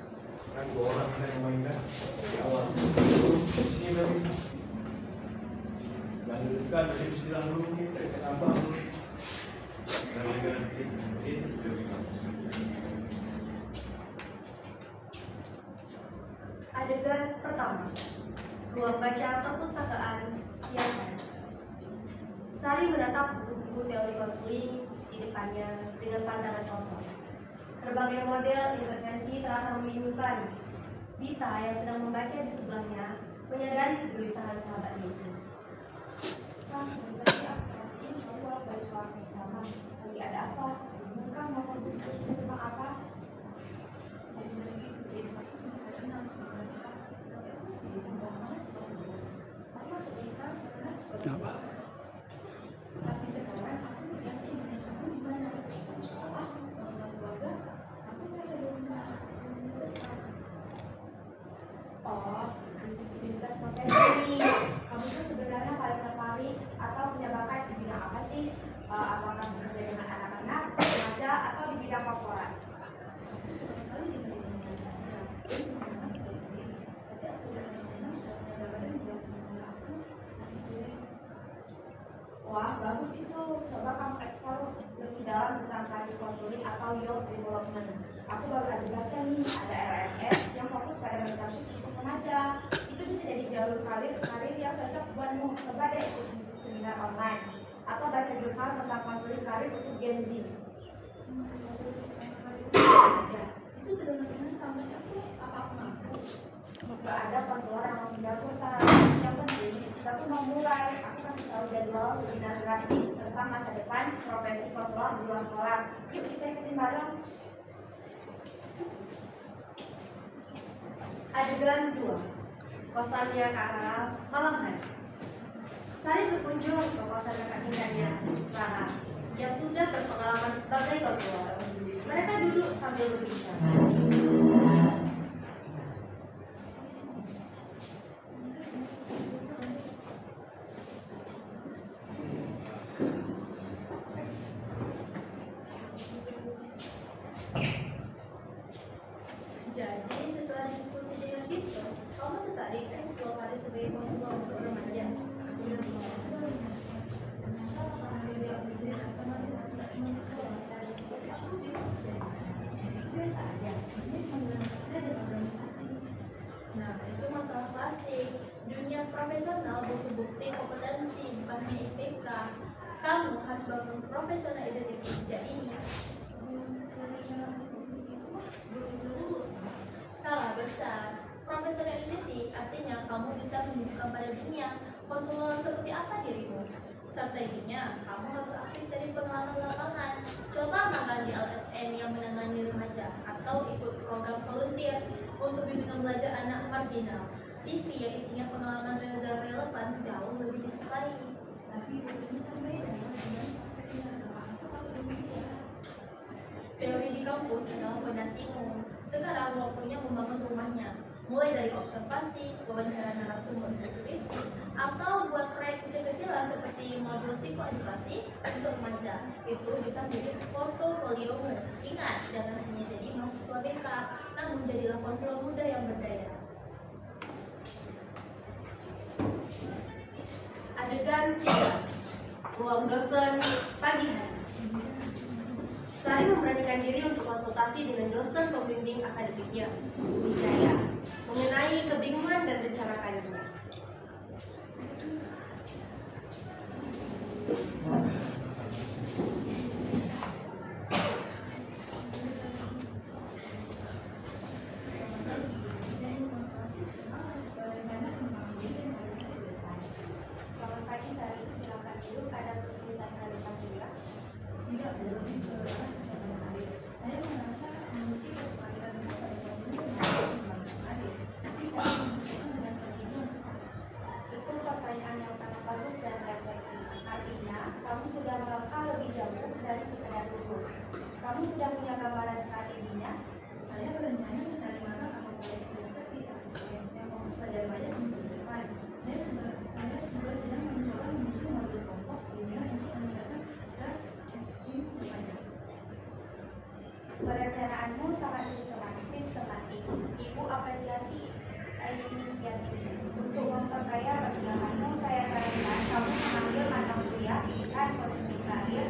Kan 2 orang kita yang mainkan di awal. Sini berarti. Yang dudukkan dari sini dulu, kita tambah dulu. Adegan pertama, ruang baca perpustakaan siang. Sari menatap buku teori konseling di depannya dengan pandangan kosong. Berbagai model intervensi terasa membingungkan. Dita yang sedang membaca di sebelahnya menyadari kegelisahan sahabatnya itu. Sam, tadi aku perhatiin kamu balik ke yang sama. Lagi ada apa? Bukan mau diskusi tentang apa? Dari itu, jadi aku susah kenal sebenarnya. Tapi sekarang aku yakin kamu di mana? Di sekolah, masalah keluarga, aku merasa belum Oh, krisis identitas profesi. Kamu tuh sebenarnya paling tertarik atau punya bakat di bidang apa sih? Apakah bekerja dengan anak-anak, remaja, atau di bidang korporat? Aku suka sekali di bidang remaja. Tapi aku kadang-kadang sudah punya gambaran juga sebenarnya aku masih kuliah. Wah, bagus itu. Coba kamu eksplor lebih dalam tentang career counseling atau youth development. Aku baru aja baca nih, ada LSM yang fokus pada mentorship untuk remaja. Itu bisa jadi jalur karir yang cocok buatmu. Coba deh ikut seminar online atau baca jurnal tentang konseling karir untuk Gen Z. Itu benar-benar kamu aku apa aku mampu? Gak ada konselor yang langsung jago saran. Yang penting kita tuh mau mulai. Aku kasih tahu jadwal webinar gratis tentang masa depan profesi konselor di luar sekolah. Yuk kita ikutin bareng. Adegan 2. Kosannya Clara malam hari. Sari berkunjung ke kosan kakak tingkatnya, Clara, yang sudah berpengalaman sebagai konselor. Mereka duduk sambil berbincang. Jadi setelah diskusi dengan Victor, kamu tertarik eksplor karir sebagai konselor untuk remaja? Nah, itu masalah klasik. Dunia profesional butuh bukti kompetensi, bukan hanya IPK. Kamu harus bangun profesional identitas sejak ini. Salah besar. Profesional identity artinya kamu bisa menunjukkan pada dunia konselor seperti apa dirimu. Strateginya, kamu harus aktif cari pengalaman lapangan. Coba magang di LSM yang menangani remaja atau ikut program volunteer untuk bimbingan belajar anak marginal. CV yang isinya pengalaman real dan relevan jauh lebih disukai. Tapi itu kan beda dengan teori di kampus adalah fondasimu. Sekarang waktunya membangun rumahnya. Mulai dari observasi, wawancara narasumber deskripsi, atau buat proyek kecil-kecilan seperti modul psikoedukasi untuk remaja. Itu bisa menjadi portofoliomu. Ingat, jangan hanya jadi mahasiswa BK, namun jadilah konselor muda yang berdaya. Adegan 3. Ruang dosen pagi hari. Sari memberanikan diri untuk konsultasi dengan dosen pembimbing akademiknya, Wijaya, mengenai kebingungan dan rencana karirnya. Selamat pagi Sari, silakan dulu. Ada kesulitan karir Kak? Tidak belum keseluruhan kesehatan karir. Saya merasa memiliki kepakaran pada konseling karir. Tapi saya menyusun dengan strategi yang tepat. Itu pertanyaan yang sangat bagus dan reflektif. Artinya, kamu sudah melangkah lebih jauh dari sekedar lulus. Kamu sudah punya gambaran strateginya. Saya berencana mencari magang atau proyek kreatif di LSM yang fokus pada remaja semester depan. Saya juga sedang mencoba menyusun modul kelompok webinar untuk meningkatkan tim remaja. Perencanaanmu sangat sistematis. Ibu apresiasi inisiatif. Untuk memperkaya persiapanmu, saya sarankan kamu mengambil mata kuliah pendidikan konseling karir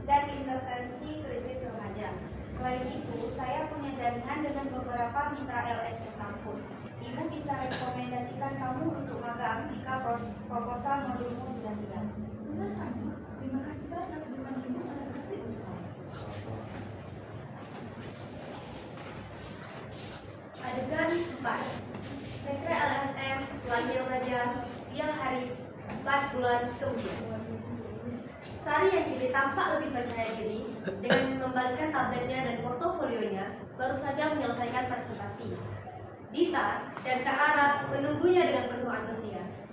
dan intervensi krisis remaja. Selain itu, saya punya jaringan dengan beberapa mitra LSM kampus. Ibu bisa rekomendasikan kamu untuk magang jika proposal modulmu sudah siap. Benar kan? Terima kasih banyak. Bukan ibu sangat ngerti untuk saya. Adegan 4. Sekre LSM lagi remaja siang hari 4 bulan kemudian. Sari yang kini tampak lebih percaya diri dengan mengembalikan tabletnya dan portofolionya baru saja menyelesaikan presentasi. Dita dan Kak Ara menunggunya dengan penuh antusias.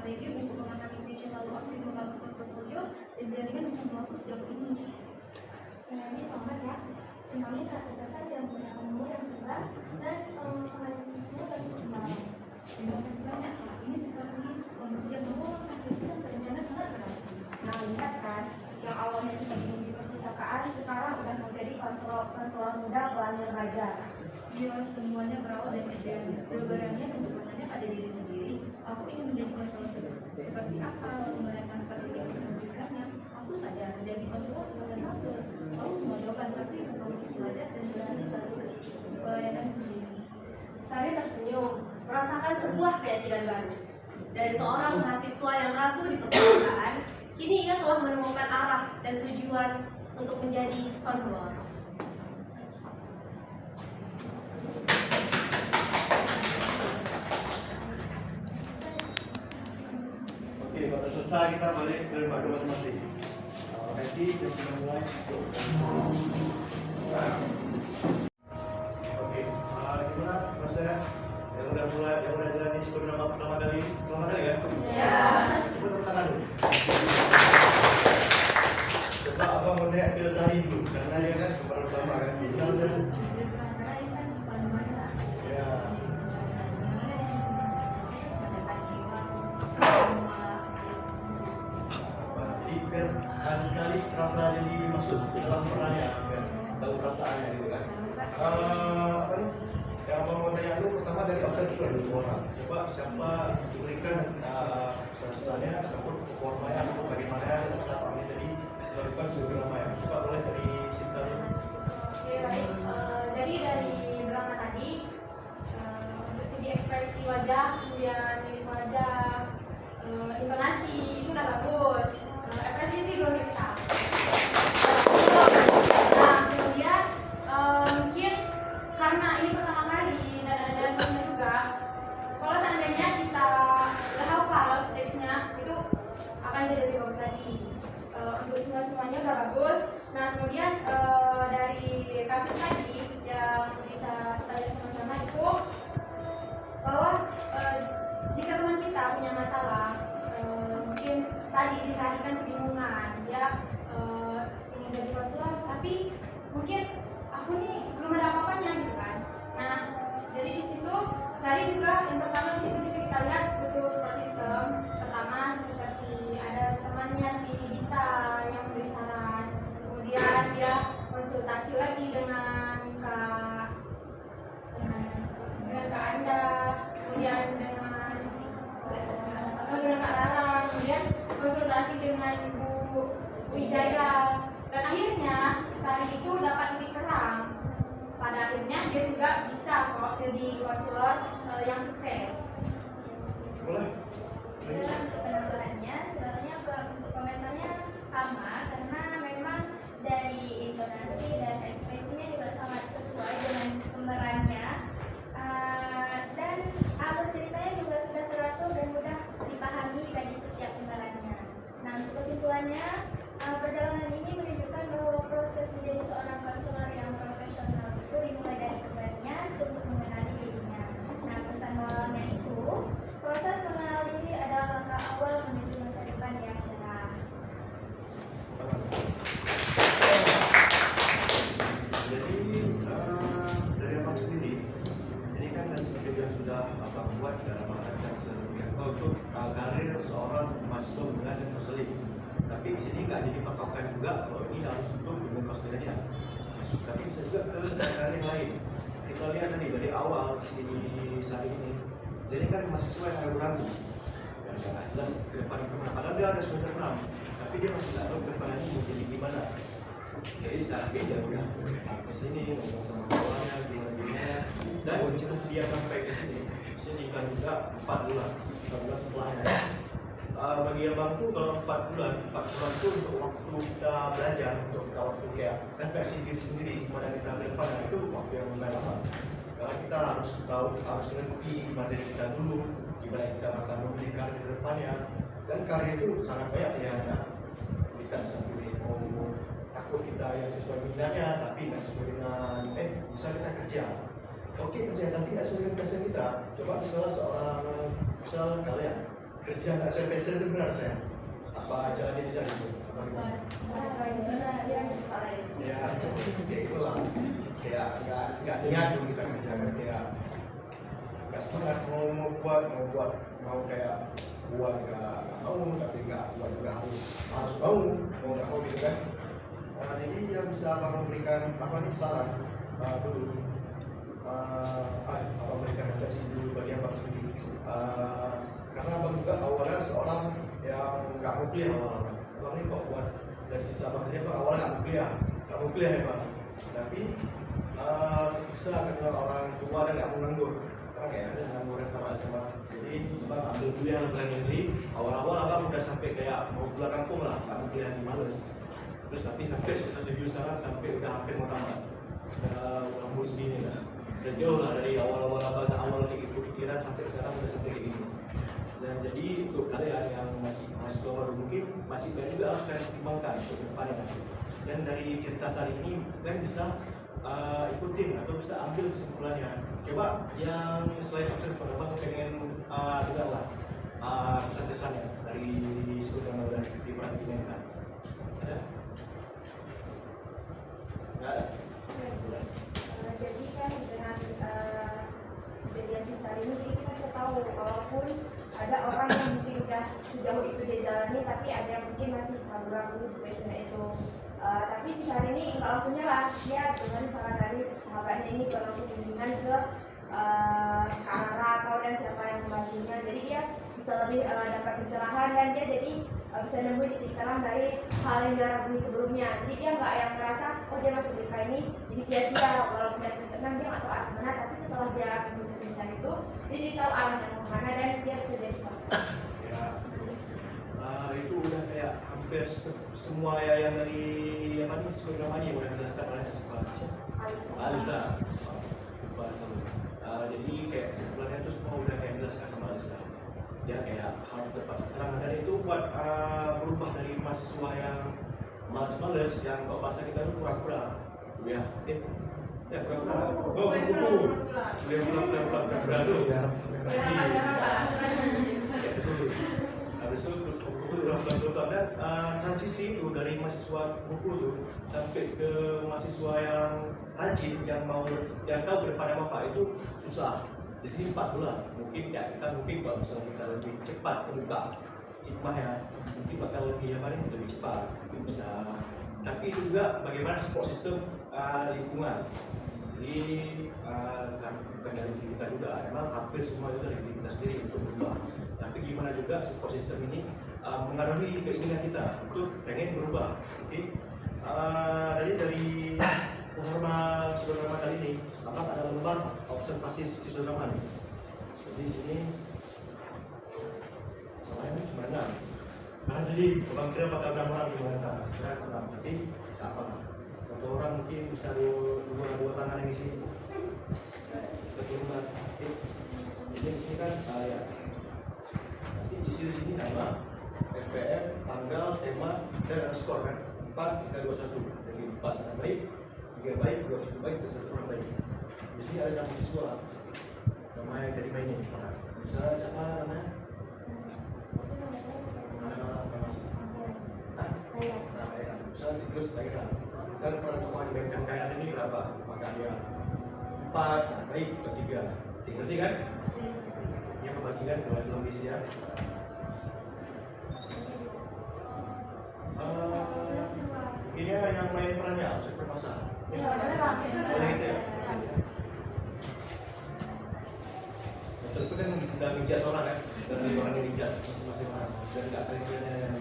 strategi untuk mengangkat Indonesia lalu aktif membangun portfolio dan jaringan bisa melakukan sejauh ini. Sebenarnya selamat ya. Kami satu besar yang punya ilmu yang sebar dan analisisnya bagi kembali. Terima kasih banyak Pak. Ini seperti kemudian membangun kajian dan perencanaan sangat berat. Nah, lihat kan, yang awalnya cuma di perpustakaan sekarang udah menjadi konselor muda pelanir raja. Iya, semuanya berawal dari ide. Keberanian untuk bertanya pada diri sendiri. Aku ingin menjadi konselor seperti apa? Mereka seperti ini menunjukkannya. Aku sadar menjadi konselor bukan masuk. Tahu semua jawaban, tapi harus belajar dan berani terus pelayanan sendiri. Sari tersenyum, merasakan sebuah keyakinan baru. Dari seorang mahasiswa yang ragu di perpustakaan, kini ia telah menemukan arah dan tujuan untuk menjadi konselor. Oke, kalau selesai kita balik ke tempat masing-masing. Nanti kita sudah mulai. Oke, gimana Mas saya? Yang udah jalani sekolah pertama kali ya? Ya. Coba tepuk tangan dulu. Coba abang mau lihat ke Sari dulu, karena dia kan kepala pertama kan. Kenal saya. Ya. Jadi kan ada sekali terasa jadi masuk dalam perannya, kan? Tahu perasaannya gitu kan. Apa nih? Yang abang mau tanya dulu pertama dari observer dulu orang. Coba siapa diberikan pesan-pesannya ataupun performanya atau bagaimana kenapa ini tadi melakukan sebuah drama ya. Coba boleh dari Sinta dulu. Oke, baik. Jadi dari drama tadi untuk segi ekspresi wajah, kemudian mimik wajah, intonasi itu udah bagus. Ekspresi sih belum kita. Nah, kemudian mungkin karena ini pertama kali dan ada filmnya juga, kalau seandainya kita udah hafal teksnya itu akan jadi lebih bagus lagi. Untuk semuanya udah bagus. Nah, kemudian dari kasus tadi yang bisa kita lihat sama-sama itu bahwa jika teman kita punya masalah, mungkin tadi si Sari kan kebingungan, dia ingin jadi konselor, tapi mungkin aku nih belum ada apa-apanya gitu kan. Nah, jadi di situ Sari juga yang pertama di situ bisa kita lihat butuh support system. Pertama seperti ada temannya si Dita yang memberi saran, kemudian dia konsultasi lagi dengan Kak Anda, kemudian dengan Kak Rara, kemudian konsultasi dengan Ibu Wijaya, dan akhirnya Sari itu dapat titik terang. Pada akhirnya dia juga bisa kok jadi konselor yang sukses. Boleh. Untuk penampilannya, sebenarnya untuk komentarnya sama karena memang dari intonasi dan ekspresinya juga sangat sesuai dengan pemerannya. Dan alur ceritanya juga sudah teratur dan mudah dipahami bagi setiap pemerannya. Nah, untuk kesimpulannya, perjalanan ini menunjukkan bahwa proses menjadi seorang konselor yang profesional itu dimulai dari keberanian untuk mengenali dirinya. Nah, pesan moralnya itu, proses mengenal diri adalah langkah awal menuju masa depan yang cerah. Jadi dari abang sendiri, ini kan dan yang sudah abang buat dalam mengatakan sedemikian untuk karir seorang mahasiswa muda dan konseling. Tapi di sini nggak jadi patokan juga bahwa ini harus untuk dengan konselingnya. Tapi bisa juga ke daerah yang lain. Kita lihat tadi dari awal si Sari ini, jadi kan mahasiswa yang ragu-ragu. Dan nggak jelas ke depan kemana. Padahal dia ada semester 6, tapi dia masih nggak tahu ke depan ini mau jadi gimana. Jadi secara dia udah ke sini ngomong sama kawannya gimana dan cukup dia sampai ke sini kan juga 4 bulan setelahnya. Bagi abang tuh kalau 4 bulan tuh untuk waktu kita belajar, untuk kita waktu kayak refleksi diri sendiri gimana kita ke depan, itu waktu yang lumayan lama. Karena kita harus tahu, harus ngerti materi kita dulu, gimana kita akan memilih karir ke depannya. Dan karir itu sangat banyak pilihannya. Kita bisa pilih takut kita yang sesuai minatnya, tapi nggak sesuai dengan bisa kita kerja. Oke, kerja nanti nggak sesuai dengan passion kita. Coba misalnya misal kalian kerja nggak sesuai passion itu benar saya? Apa aja dia jadi itu? Apa gimana? Ya, kayak itulah. Kayak nggak niat dulu kita kerja kan kayak nggak semangat mau kayak buat nggak mau tapi nggak buat juga harus mau nggak mau gitu kan. Jadi yang bisa abang memberikan apa nih saran dulu, abang berikan refleksi dulu bagi abang sendiri. Karena abang juga awalnya seorang yang nggak mau kuliah awalnya. Abang ini kok buat dari cerita abang tadi abang awalnya nggak mau kuliah ya bang. Tapi setelah kenal orang tua dan nggak mau nganggur. Karena kayak ada nganggur sama. Jadi abang ambil kuliah berani diri. Awal-awal abang udah sampai kayak mau pulang kampung lah, nggak mau kuliah di Males. Terus tapi sampai review sekarang sampai udah hampir mau tamat. Sudah umur segini lah. Dan jauh lah dari awal-awal kayak gitu pikiran sampai sekarang udah sampai kayak gini. Dan jadi untuk kalian yang masih baru mungkin masih banyak juga harus kalian pertimbangkan untuk depannya nanti. Dan dari cerita hari ini kalian bisa ikutin atau bisa ambil kesimpulannya. Coba yang selain observer, abang pengen dengar lah kesan-kesannya dari sekolah yang udah diperhatikan. Ada? Nggak ada? Jadi kan dengan kejadian sisa ini kita bisa tahu walaupun ada orang yang mungkin udah sejauh itu dia jalani tapi ada yang mungkin masih ragu-ragu di passionnya itu. Tapi sisa hari ini nggak langsung nyerah, dia dengan saran dari sahabatnya ini kalau bimbingan ke arah atau dan siapa yang membantunya, jadi dia bisa lebih dapat pencerahan dan dia jadi bisa nemuin titik terang dari hal yang dia ragui sebelumnya. Jadi dia nggak yang merasa oh dia masih berkah ini jadi sia-sia walaupun dia senang dia nggak tahu arah mana, tapi setelah dia mengikuti kesenjangan itu dia jadi tahu arahnya kemana dan dia bisa jadi pasar. Ya, itu udah kayak hampir semua yang dari apa nih sekolah namanya udah dijelaskan oleh Alisa. Jadi kayak kesimpulannya itu semua udah kayak dijelaskan sama Alisa. Ya kayak harus dapat keterangan dan itu buat berubah dari mahasiswa yang males-males yang kok bahasa kita itu pura-pura ya pura-pura pura-pura tuh ya habis itu pura-pura dan transisi itu dari mahasiswa buku tuh sampai ke mahasiswa yang rajin yang tahu ke depannya apa itu susah. Di sini 4 bulan, mungkin ya kita kalau misalnya kita lebih cepat membuka hikmahnya, mungkin bakal lebih cepat, mungkin bisa. Tapi juga bagaimana support system lingkungan. Jadi bukan dari diri kita juga, memang hampir semua itu dari diri kita sendiri untuk berubah. Tapi gimana juga support system ini mengaruhi keinginan kita untuk pengen berubah. Oke, dari Purnama Siswa kali ini, akan ada lembar observasi siswa nih. Jadi di sini soalnya cuma 6. Karena jadi abang kira bakal 6 orang gimana? Saya tenang, tapi apa? 1 orang mungkin bisa dua tangan yang di sini. Betul kan? Jadi di sini kan ya. Nanti isi di sini nama, FPM, tanggal, tema, dan ada skor kan? 4, 3, 2, 1. Jadi pas ada baik. 3 baik, 2 cukup baik, dan 1 kurang baik. Di sini ada nama siswa, namanya dari mainnya. Bisa siapa namanya? Bisa terus lagi kan? Dan pertemuan diberikan kayaan ini berapa? Maka dia 4 sampai ke 3. Ngerti kan? Ini pembagian dua dalam misi ya. Ini yang main perannya, observer masa. Ya, benar. Itu kan udah ngejaz orang kan, dari orang yang ngejaz masing-masing orang dan nggak kalian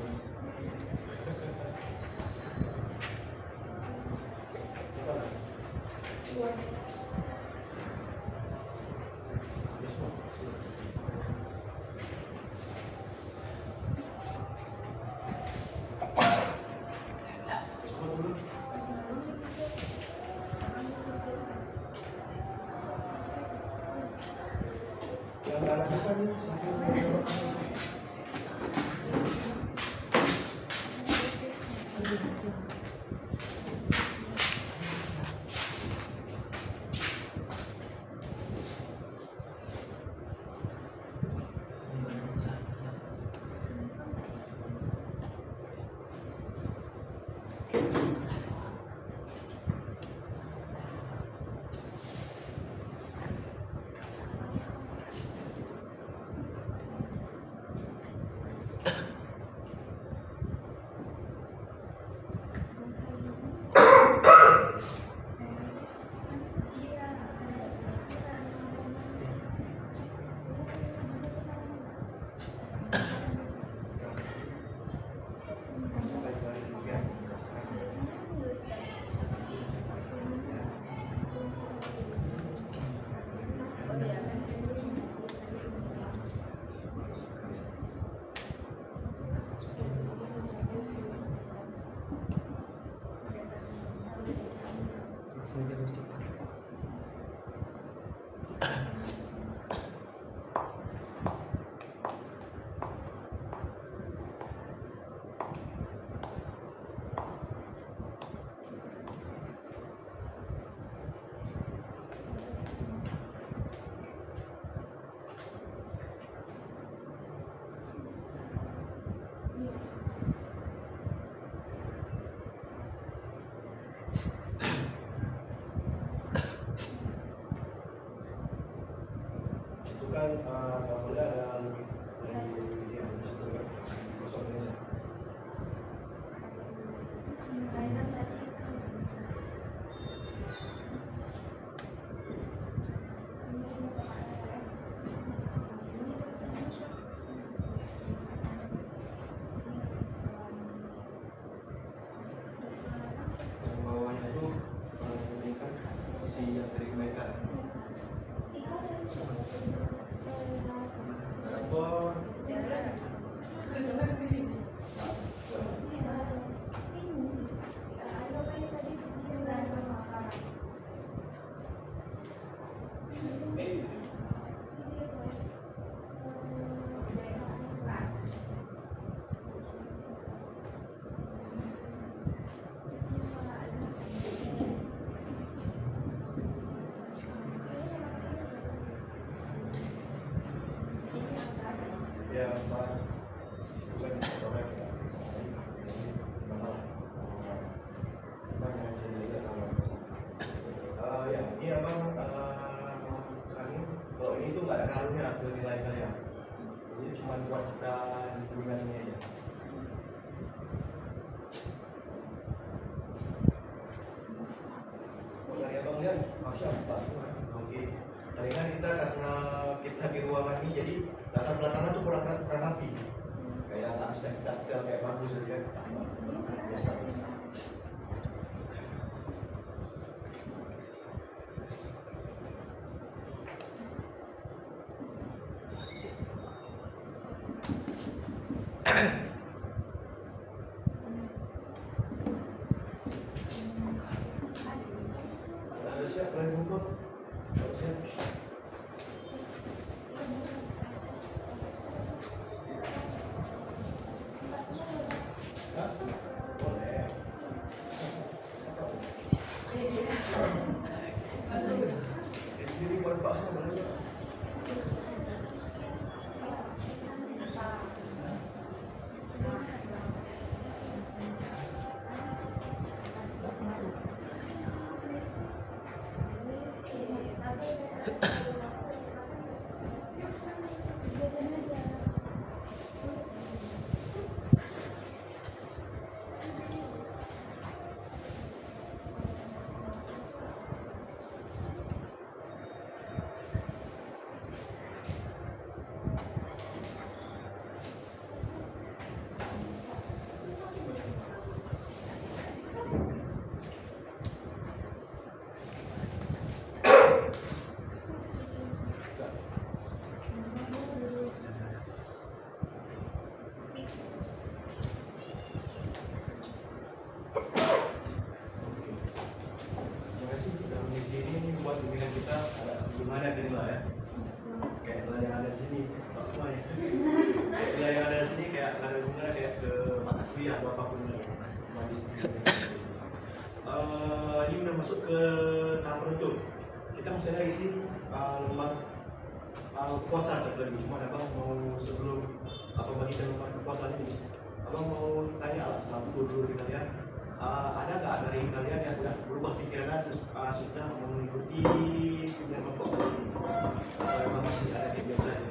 Sabar. Ya, Pak. Bukan orang yang ya, ini abang terangin kalau ini tuh nggak ada ngaruhnya ke nilai kalian. Jadi cuma buat kita hubungannya aja. Dari abang lihat, masya Allah. Oke. Tadi kan kita karena kita di ruangan ini, jadi latar belakangan tuh kurang rapi. Kayak nggak bisa kita setel kayak bagus saja. Biasa. Siap, kalian ngumpul. Siap. Hah? Boleh. Jadi buat Pak semua boleh. Terima kasih sudah mengisi ini buat bimbingan kita. Belum ada nilai ya. Kayak nilai yang ada di sini, Pak semua ya. Kayak nilai yang ada di sini kayak ada hubungannya kayak ke mata kuliah atau apapun magis. Ini udah masuk ke tahap penutup. Kita masih ada isi lembar proposal satu lagi. Cuma abang mau sebelum bagikan lembar proposal ini, abang mau tanya lah satu dulu di kalian. Ada nggak dari kalian yang sudah berubah pikiran sudah mengikuti punya kelompok tadi ini? Atau memang masih ada yang biasa aja?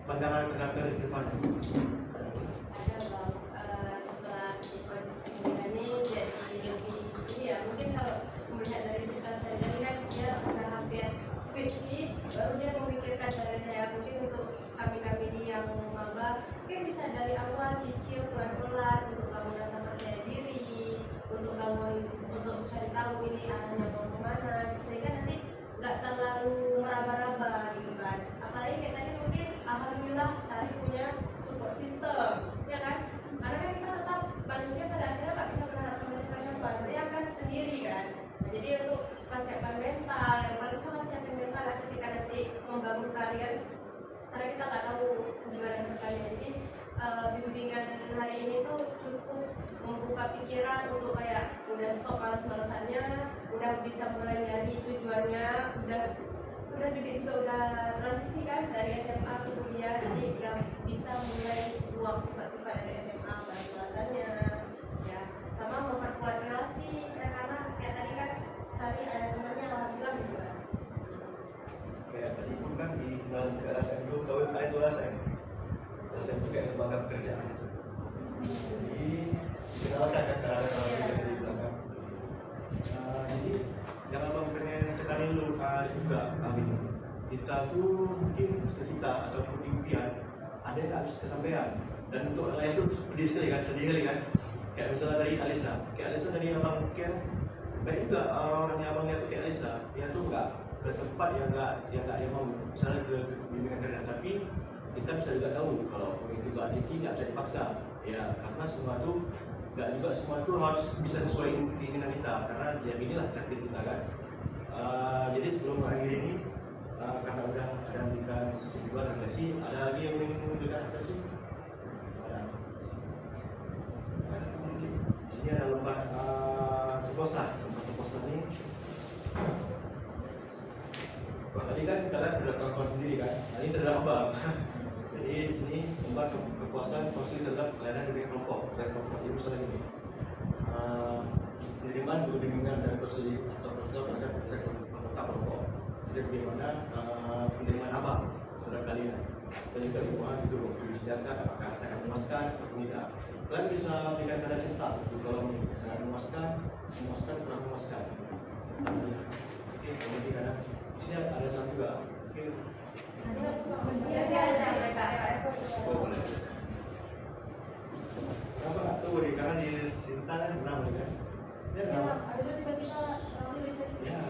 Pandangan terhadap ke depan. Ada bang, setelah ikut pembimbingan ini jadi lebih ini ya, mungkin kalau melihat dari cerita saya tadi kan dia udah hampir skripsi, baru dia memikirkan caranya mungkin untuk kami yang maba mungkin bisa dari awal cicil pelan-pelan untuk bangun rasa percaya diri, untuk bangun, untuk cari tahu ini arahnya mau kemana, sehingga nanti nggak terlalu meraba-raba gitu kan. Apalagi kayak tadi mungkin alhamdulillah Sari punya support system, ya kan? Karena kan kita tetap manusia pada akhirnya nggak bisa berharap sama siapa-siapa, dia akan sendiri kan. Nah, jadi untuk persiapan mental, yang paling susah persiapan mental lah ketika nanti membangun karier, karena kita nggak tahu gimana berkarya. Jadi bimbingan hari ini tuh cukup membuka pikiran untuk kayak udah stop malas-malasannya, udah bisa mulai nyari tujuannya, udah juga udah transisi kan dari SMA ke kuliah, jadi udah bisa mulai buang sifat-sifat dari SMA, malas-malasannya ya, sama memperkuat relasi karena kayak tadi kan Sari ada temannya alhamdulillah gitu kan. Kayak tadi pun kan di dalam ke LSM dulu, tahu ada itu LSM. LSM itu kayak lembaga pekerjaan. Jadi dikenalkan kan terhadap relasi dari belakang. Jadi yang abang pengen tekanin dulu juga ini. Kita tuh mungkin cita-cita ataupun impian ada yang harus kesampaian. Dan untuk yang lain tuh pedih sekali kan, sedih sekali kan. Kayak misalnya dari Alisa, kayak Alisa tadi abang pikir baik juga orang yang abang lihat kayak Alisa, dia tuh nggak ke tempat yang nggak mau, misalnya ke bimbingan kerja, tapi kita bisa juga tahu kalau itu gak rezeki nggak bisa dipaksa ya, karena semua itu nggak juga semua itu harus bisa sesuai keinginan kita, karena ya inilah takdir kita kan. Jadi sebelum akhir ini karena udah ada memberikan kesimpulan refleksi, ada lagi yang ingin memberikan refleksi? Ada mungkin. Di sini ada lembar proposal ini. Tadi kan kalian sudah kawan sendiri kan, nah ini terhadap abang. Jadi di sini lembar kepuasan konsil terhadap pelayanan dari kelompok ibu misalnya ini. Penerimaan guru bimbingan dan konsil atau konsil terhadap anggota kelompok. Jadi bagaimana penerimaan abang terhadap kalian dan juga hubungan itu disediakan apakah sangat memuaskan atau tidak. Kalian bisa berikan tanda centang di kolom ini, sangat memuaskan, kurang memuaskan. Oke, kemudian ada di sini ada enam juga. Oke. Boleh. Kenapa nggak tahu nih? Karena di Sinta kan enam kan? Ya, enam. Ya.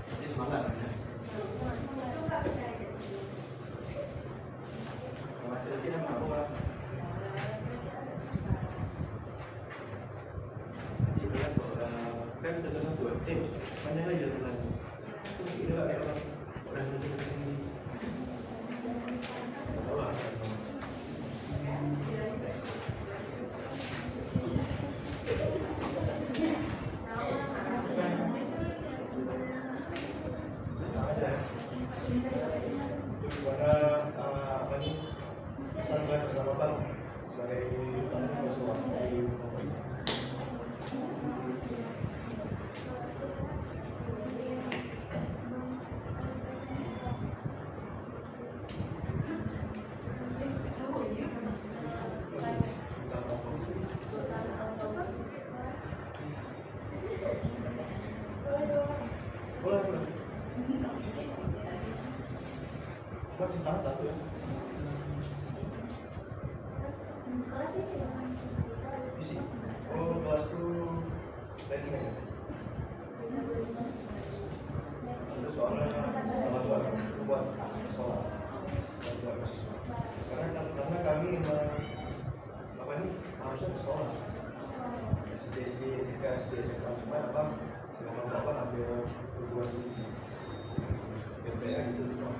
Jadi semangat. Kira-kira apa? Kan terkenal buat mana lagi yang lagi itu tidak kayak orang sini Allah apa nih pesan-pesan kepada Bapak sebagai tamu sesuatu dari Cuma satu ya. Isi. Oh, kelas itu ranking aja. Itu soalnya buat sekolah, buat mahasiswa. Karena kami apa nih harusnya ke sekolah. SD SMA cuma apa? Apa ambil perguruan tinggi. BPR gitu semua.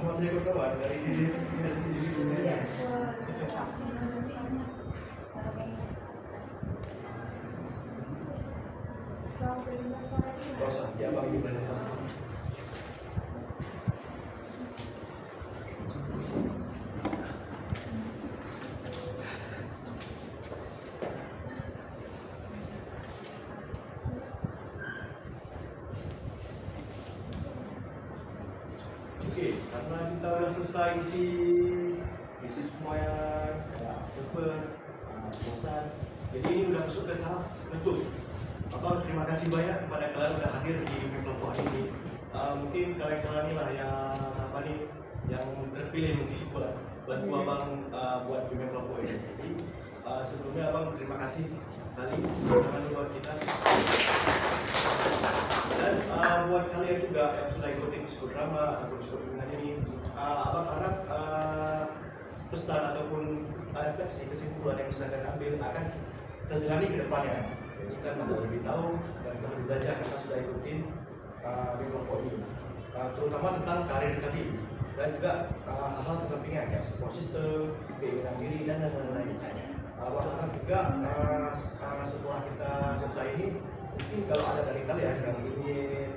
Masih ikut kawan dari diri usah, ya bang ini banyak. Oke, karena kita udah selesai isi semua yang paper, bosan. Jadi ini udah masuk ke tahap penutup. Abang terima kasih banyak kepada kalian sudah hadir di kelompok ini. Mungkin kalian inilah yang apa nih, yang terpilih mungkin buat bantu abang buat bimbing kelompok ini. Jadi sebelumnya abang terima kasih kali buat kita. Dan buat kalian juga yang sudah ikuti psikodrama ataupun psikodrama ini, abang harap pesan ataupun refleksi kesimpulan yang bisa kalian ambil akan terjalani ke depannya. Jadi kan lebih tahu dan lebih belajar karena sudah ikutin di kelompok ini, terutama tentang karir tadi dan juga hal-hal kesampingan kayak support system, keinginan diri dan lain-lain. Abang harap juga setelah kita selesai ini, mungkin kalau ada dari kalian yang ingin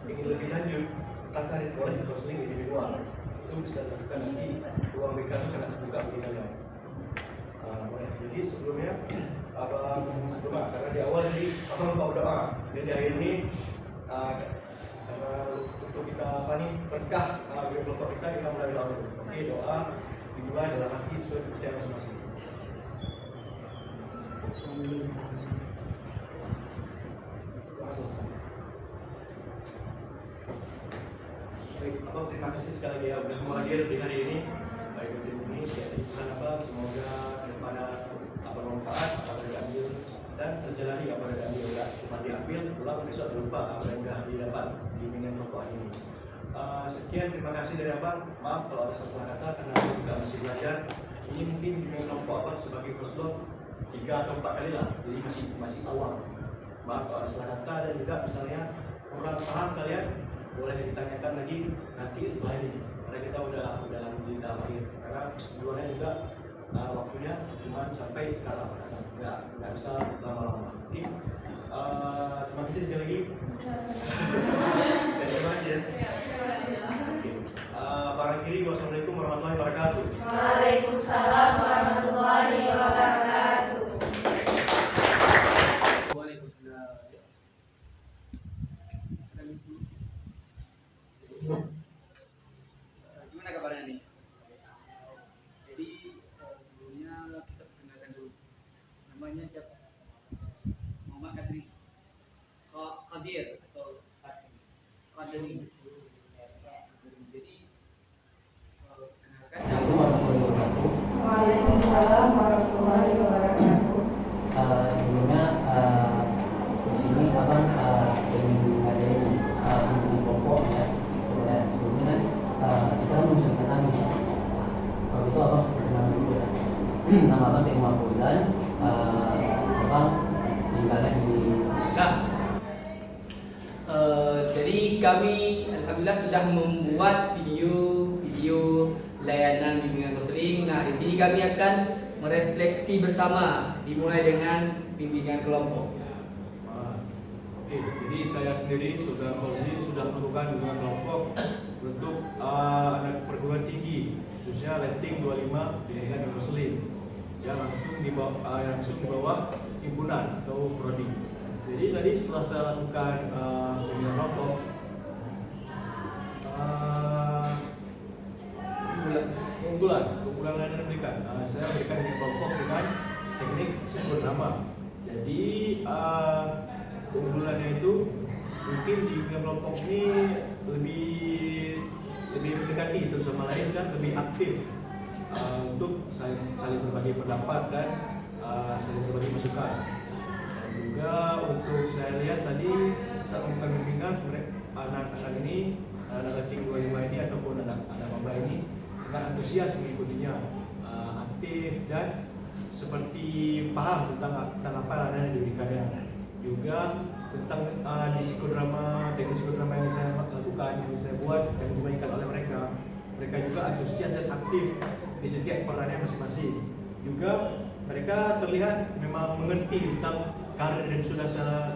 lebih lanjut tentang karir, boleh konseling individual. Itu bisa dilakukan nanti, ruang BK itu sangat terbuka bagi kalian. Jadi sebelumnya karena di awal jadi abang lupa berdoa, dan di akhir ini karena untuk kita berkah kelompok kita mulai doa dulu. Oke, doa dimulai dalam hati sesuai kepercayaan masing-masing. Doa selesai. Baik, Abang terima kasih sekali lagi ya udah mau hadir di hari ini. Baik, ini jadi pesan Abang, semoga kedepannya Abang manfaat, apa yang diambil dan terjalani apa yang diambil, enggak cuma diambil pulang besok lupa apa yang sudah didapat di bimbingan kelompok ini. Sekian, terima kasih dari Abang. Maaf kalau ada salah kata karena Abang juga masih belajar. Ini mungkin bimbingan kelompok Abang sebagai koslok 3 atau 4 kali lah, jadi masih awal. Maaf kalau ada salah kata dan juga misalnya kurang paham kalian, boleh ditanyakan lagi nanti setelah ini. Karena kita udah di tahap akhir. Karena keseluruhannya juga waktunya cuma sampai sekarang, nggak bisa lama-lama. Oke, terima kasih sekali lagi. Terima kasih ya. Oke, barang kiri, wassalamualaikum warahmatullahi wabarakatuh. Waalaikumsalam warahmatullahi wabarakatuh. Gimana kabarnya nih? Jadi sebelumnya kita perkenalkan dulu. Namanya siapa? Muhammad Kadri. Kadir atau Kadri. Jadi perkenalkan. Waalaikumsalam warahmatullahi wabarakatuh. Sebelumnya di sini abang ingin ada di pokok ya. Dan sebelumnya kita menunjukkan kami. Kalau itu abang perkenalan dulu ya. Nama abang Tengah Fauzan. Abang tinggalnya di. Nah, jadi kami alhamdulillah sudah membuat video layanan bimbingan konseling. Nah, di sini kami akan merefleksi bersama, dimulai dengan bimbingan kelompok. Oke, jadi saya sendiri, Saudara Fauzi, sudah melakukan bimbingan kelompok untuk anak perguruan tinggi, khususnya Letting 25 Bimbingan Muslim, yang langsung di bawah himpunan atau prodi. Jadi tadi setelah saya lakukan bimbingan kelompok, keunggulan layanan berikan. Saya berikan bimbingan kelompok dengan teknik sinkron nama. Jadi keunggulannya itu mungkin di bimbingan kelompok ini lebih mendekati satu sama lain dan lebih aktif untuk saling berbagi pendapat dan saling berbagi masukan. Dan juga untuk saya lihat tadi saat melakukan bimbingan anak-anak ini, anak Letting 25 ini ataupun anak maba ini sangat antusias mengikutinya, aktif dan seperti paham tentang apa yang diberikannya. Juga tentang di psikodrama, teknik psikodrama yang saya lakukan, yang saya buat dan dimainkan oleh mereka juga antusias dan aktif di setiap perannya masing-masing. Juga mereka terlihat memang mengerti tentang karir yang sudah saya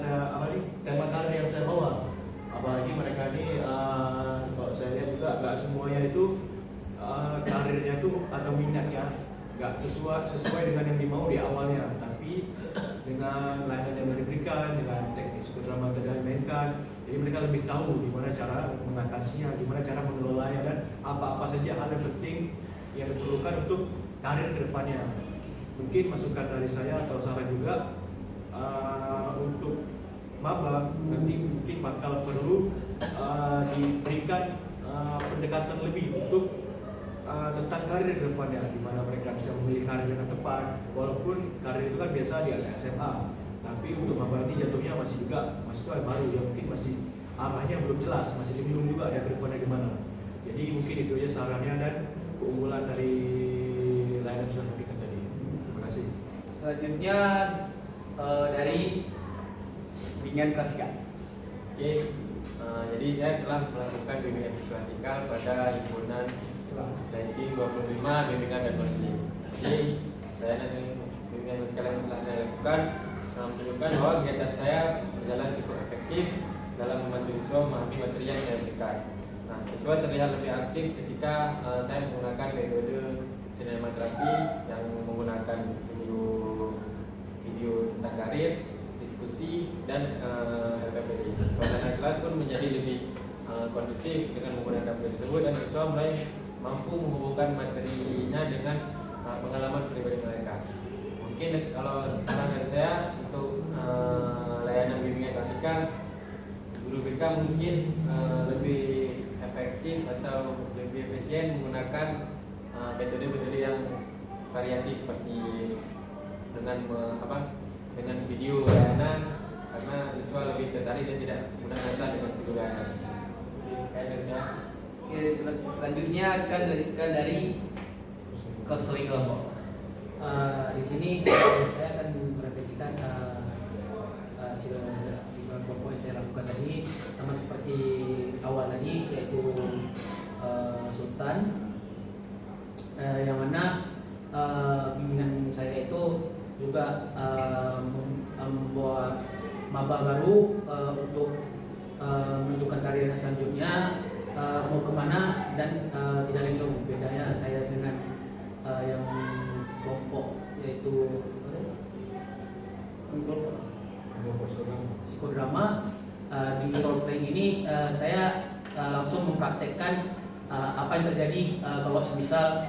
tema karir yang saya bawa. Apalagi mereka ini kalau saya lihat juga nggak semuanya itu karirnya itu atau minatnya nggak sesuai dengan yang dimau di awalnya, tapi dengan layanan yang diberikan, dengan teknik psikodrama yang dimainkan, jadi mereka lebih tahu gimana cara mengatasinya, gimana cara mengelolanya, dan apa-apa saja hal yang penting yang diperlukan untuk karir kedepannya. Mungkin masukan dari saya atau saran juga untuk maba nanti mungkin bakal perlu diberikan pendekatan lebih untuk tentang karir ke depannya, di mana mereka bisa memilih karir yang tepat. Walaupun karir itu kan biasa di SMA, tapi untuk maba ini jatuhnya masih juga mahasiswa baru yang mungkin masih arahnya belum jelas, masih bingung juga ya ke depannya gimana. Jadi mungkin itu aja sarannya dan keunggulan dari layanan sudah diberikan tadi. Terima kasih. Selanjutnya dari bimbingan klasikal. Oke, jadi saya telah melakukan bimbingan klasikal pada himpunan Letting 25 Bimbingan dan Konseling. Jadi layanan bimbingan klasikal yang telah saya lakukan menunjukkan bahwa kegiatan saya berjalan cukup efektif dalam membantu siswa memahami materi yang saya berikan. Nah, siswa terlihat lebih aktif ketika saya menggunakan metode sinematerapi yang menggunakan video tentang karir, diskusi, dan LKPD. Suasana kelas pun menjadi lebih kondusif dengan menggunakan metode tersebut, dan siswa mulai mampu menghubungkan materinya dengan pengalaman pribadi mereka. Mungkin kalau saran dari saya untuk layanan bimbingan klasikal, guru BK mungkin lebih efektif efisien menggunakan metode-metode yang variasi seperti dengan video layanan, karena siswa lebih tertarik dan tidak mudah bosan dengan video layanan. Sekian dari saya. Oke, selanjutnya akan dilanjutkan dari konseling kelompok. Di sini saya akan merefleksikan hasil kelompok yang saya lakukan tadi, sama seperti awal tadi, yaitu Sultan, yang mana bimbingan saya itu juga membuat maba baru untuk menentukan karirnya selanjutnya, mau kemana, dan tidak lindung. Bedanya saya dengan yang kelompok yaitu psikodrama, di role playing ini saya langsung mempraktekkan apa yang terjadi kalau semisal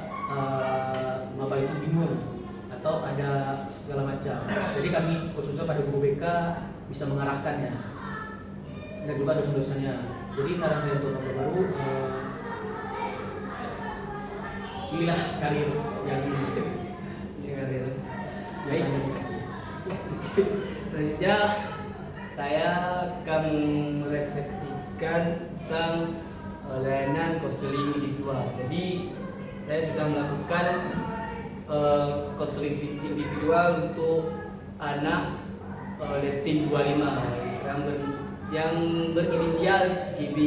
maba itu bingung atau ada segala macam. Jadi kami khususnya pada guru BK bisa mengarahkannya dan juga dosen-dosennya. Jadi saran saya untuk maba baru, pilihlah karir yang karir. Baik. Selanjutnya saya akan merefleksikan tentang layanan konseling individual. Jadi saya sudah melakukan konseling individual untuk anak letim 25 yang berinisial GB.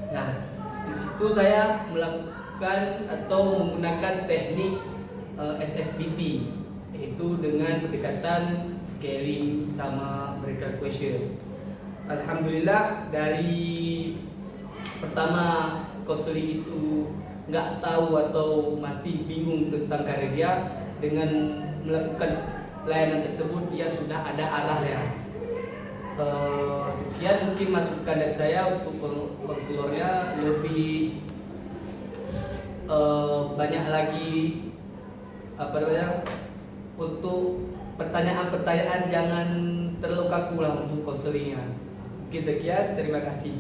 Nah, di situ saya melakukan atau menggunakan teknik SFPT, yaitu dengan pendekatan scaling sama breaker question. Alhamdulillah, dari pertama konseling itu nggak tahu atau masih bingung tentang karir dia, dengan melakukan layanan tersebut dia sudah ada arahnya. Sekian mungkin masukan dari saya untuk konselornya. Lebih banyak lagi untuk pertanyaan-pertanyaan, jangan terlalu kaku lah untuk konselingnya. Oke, sekian, terima kasih.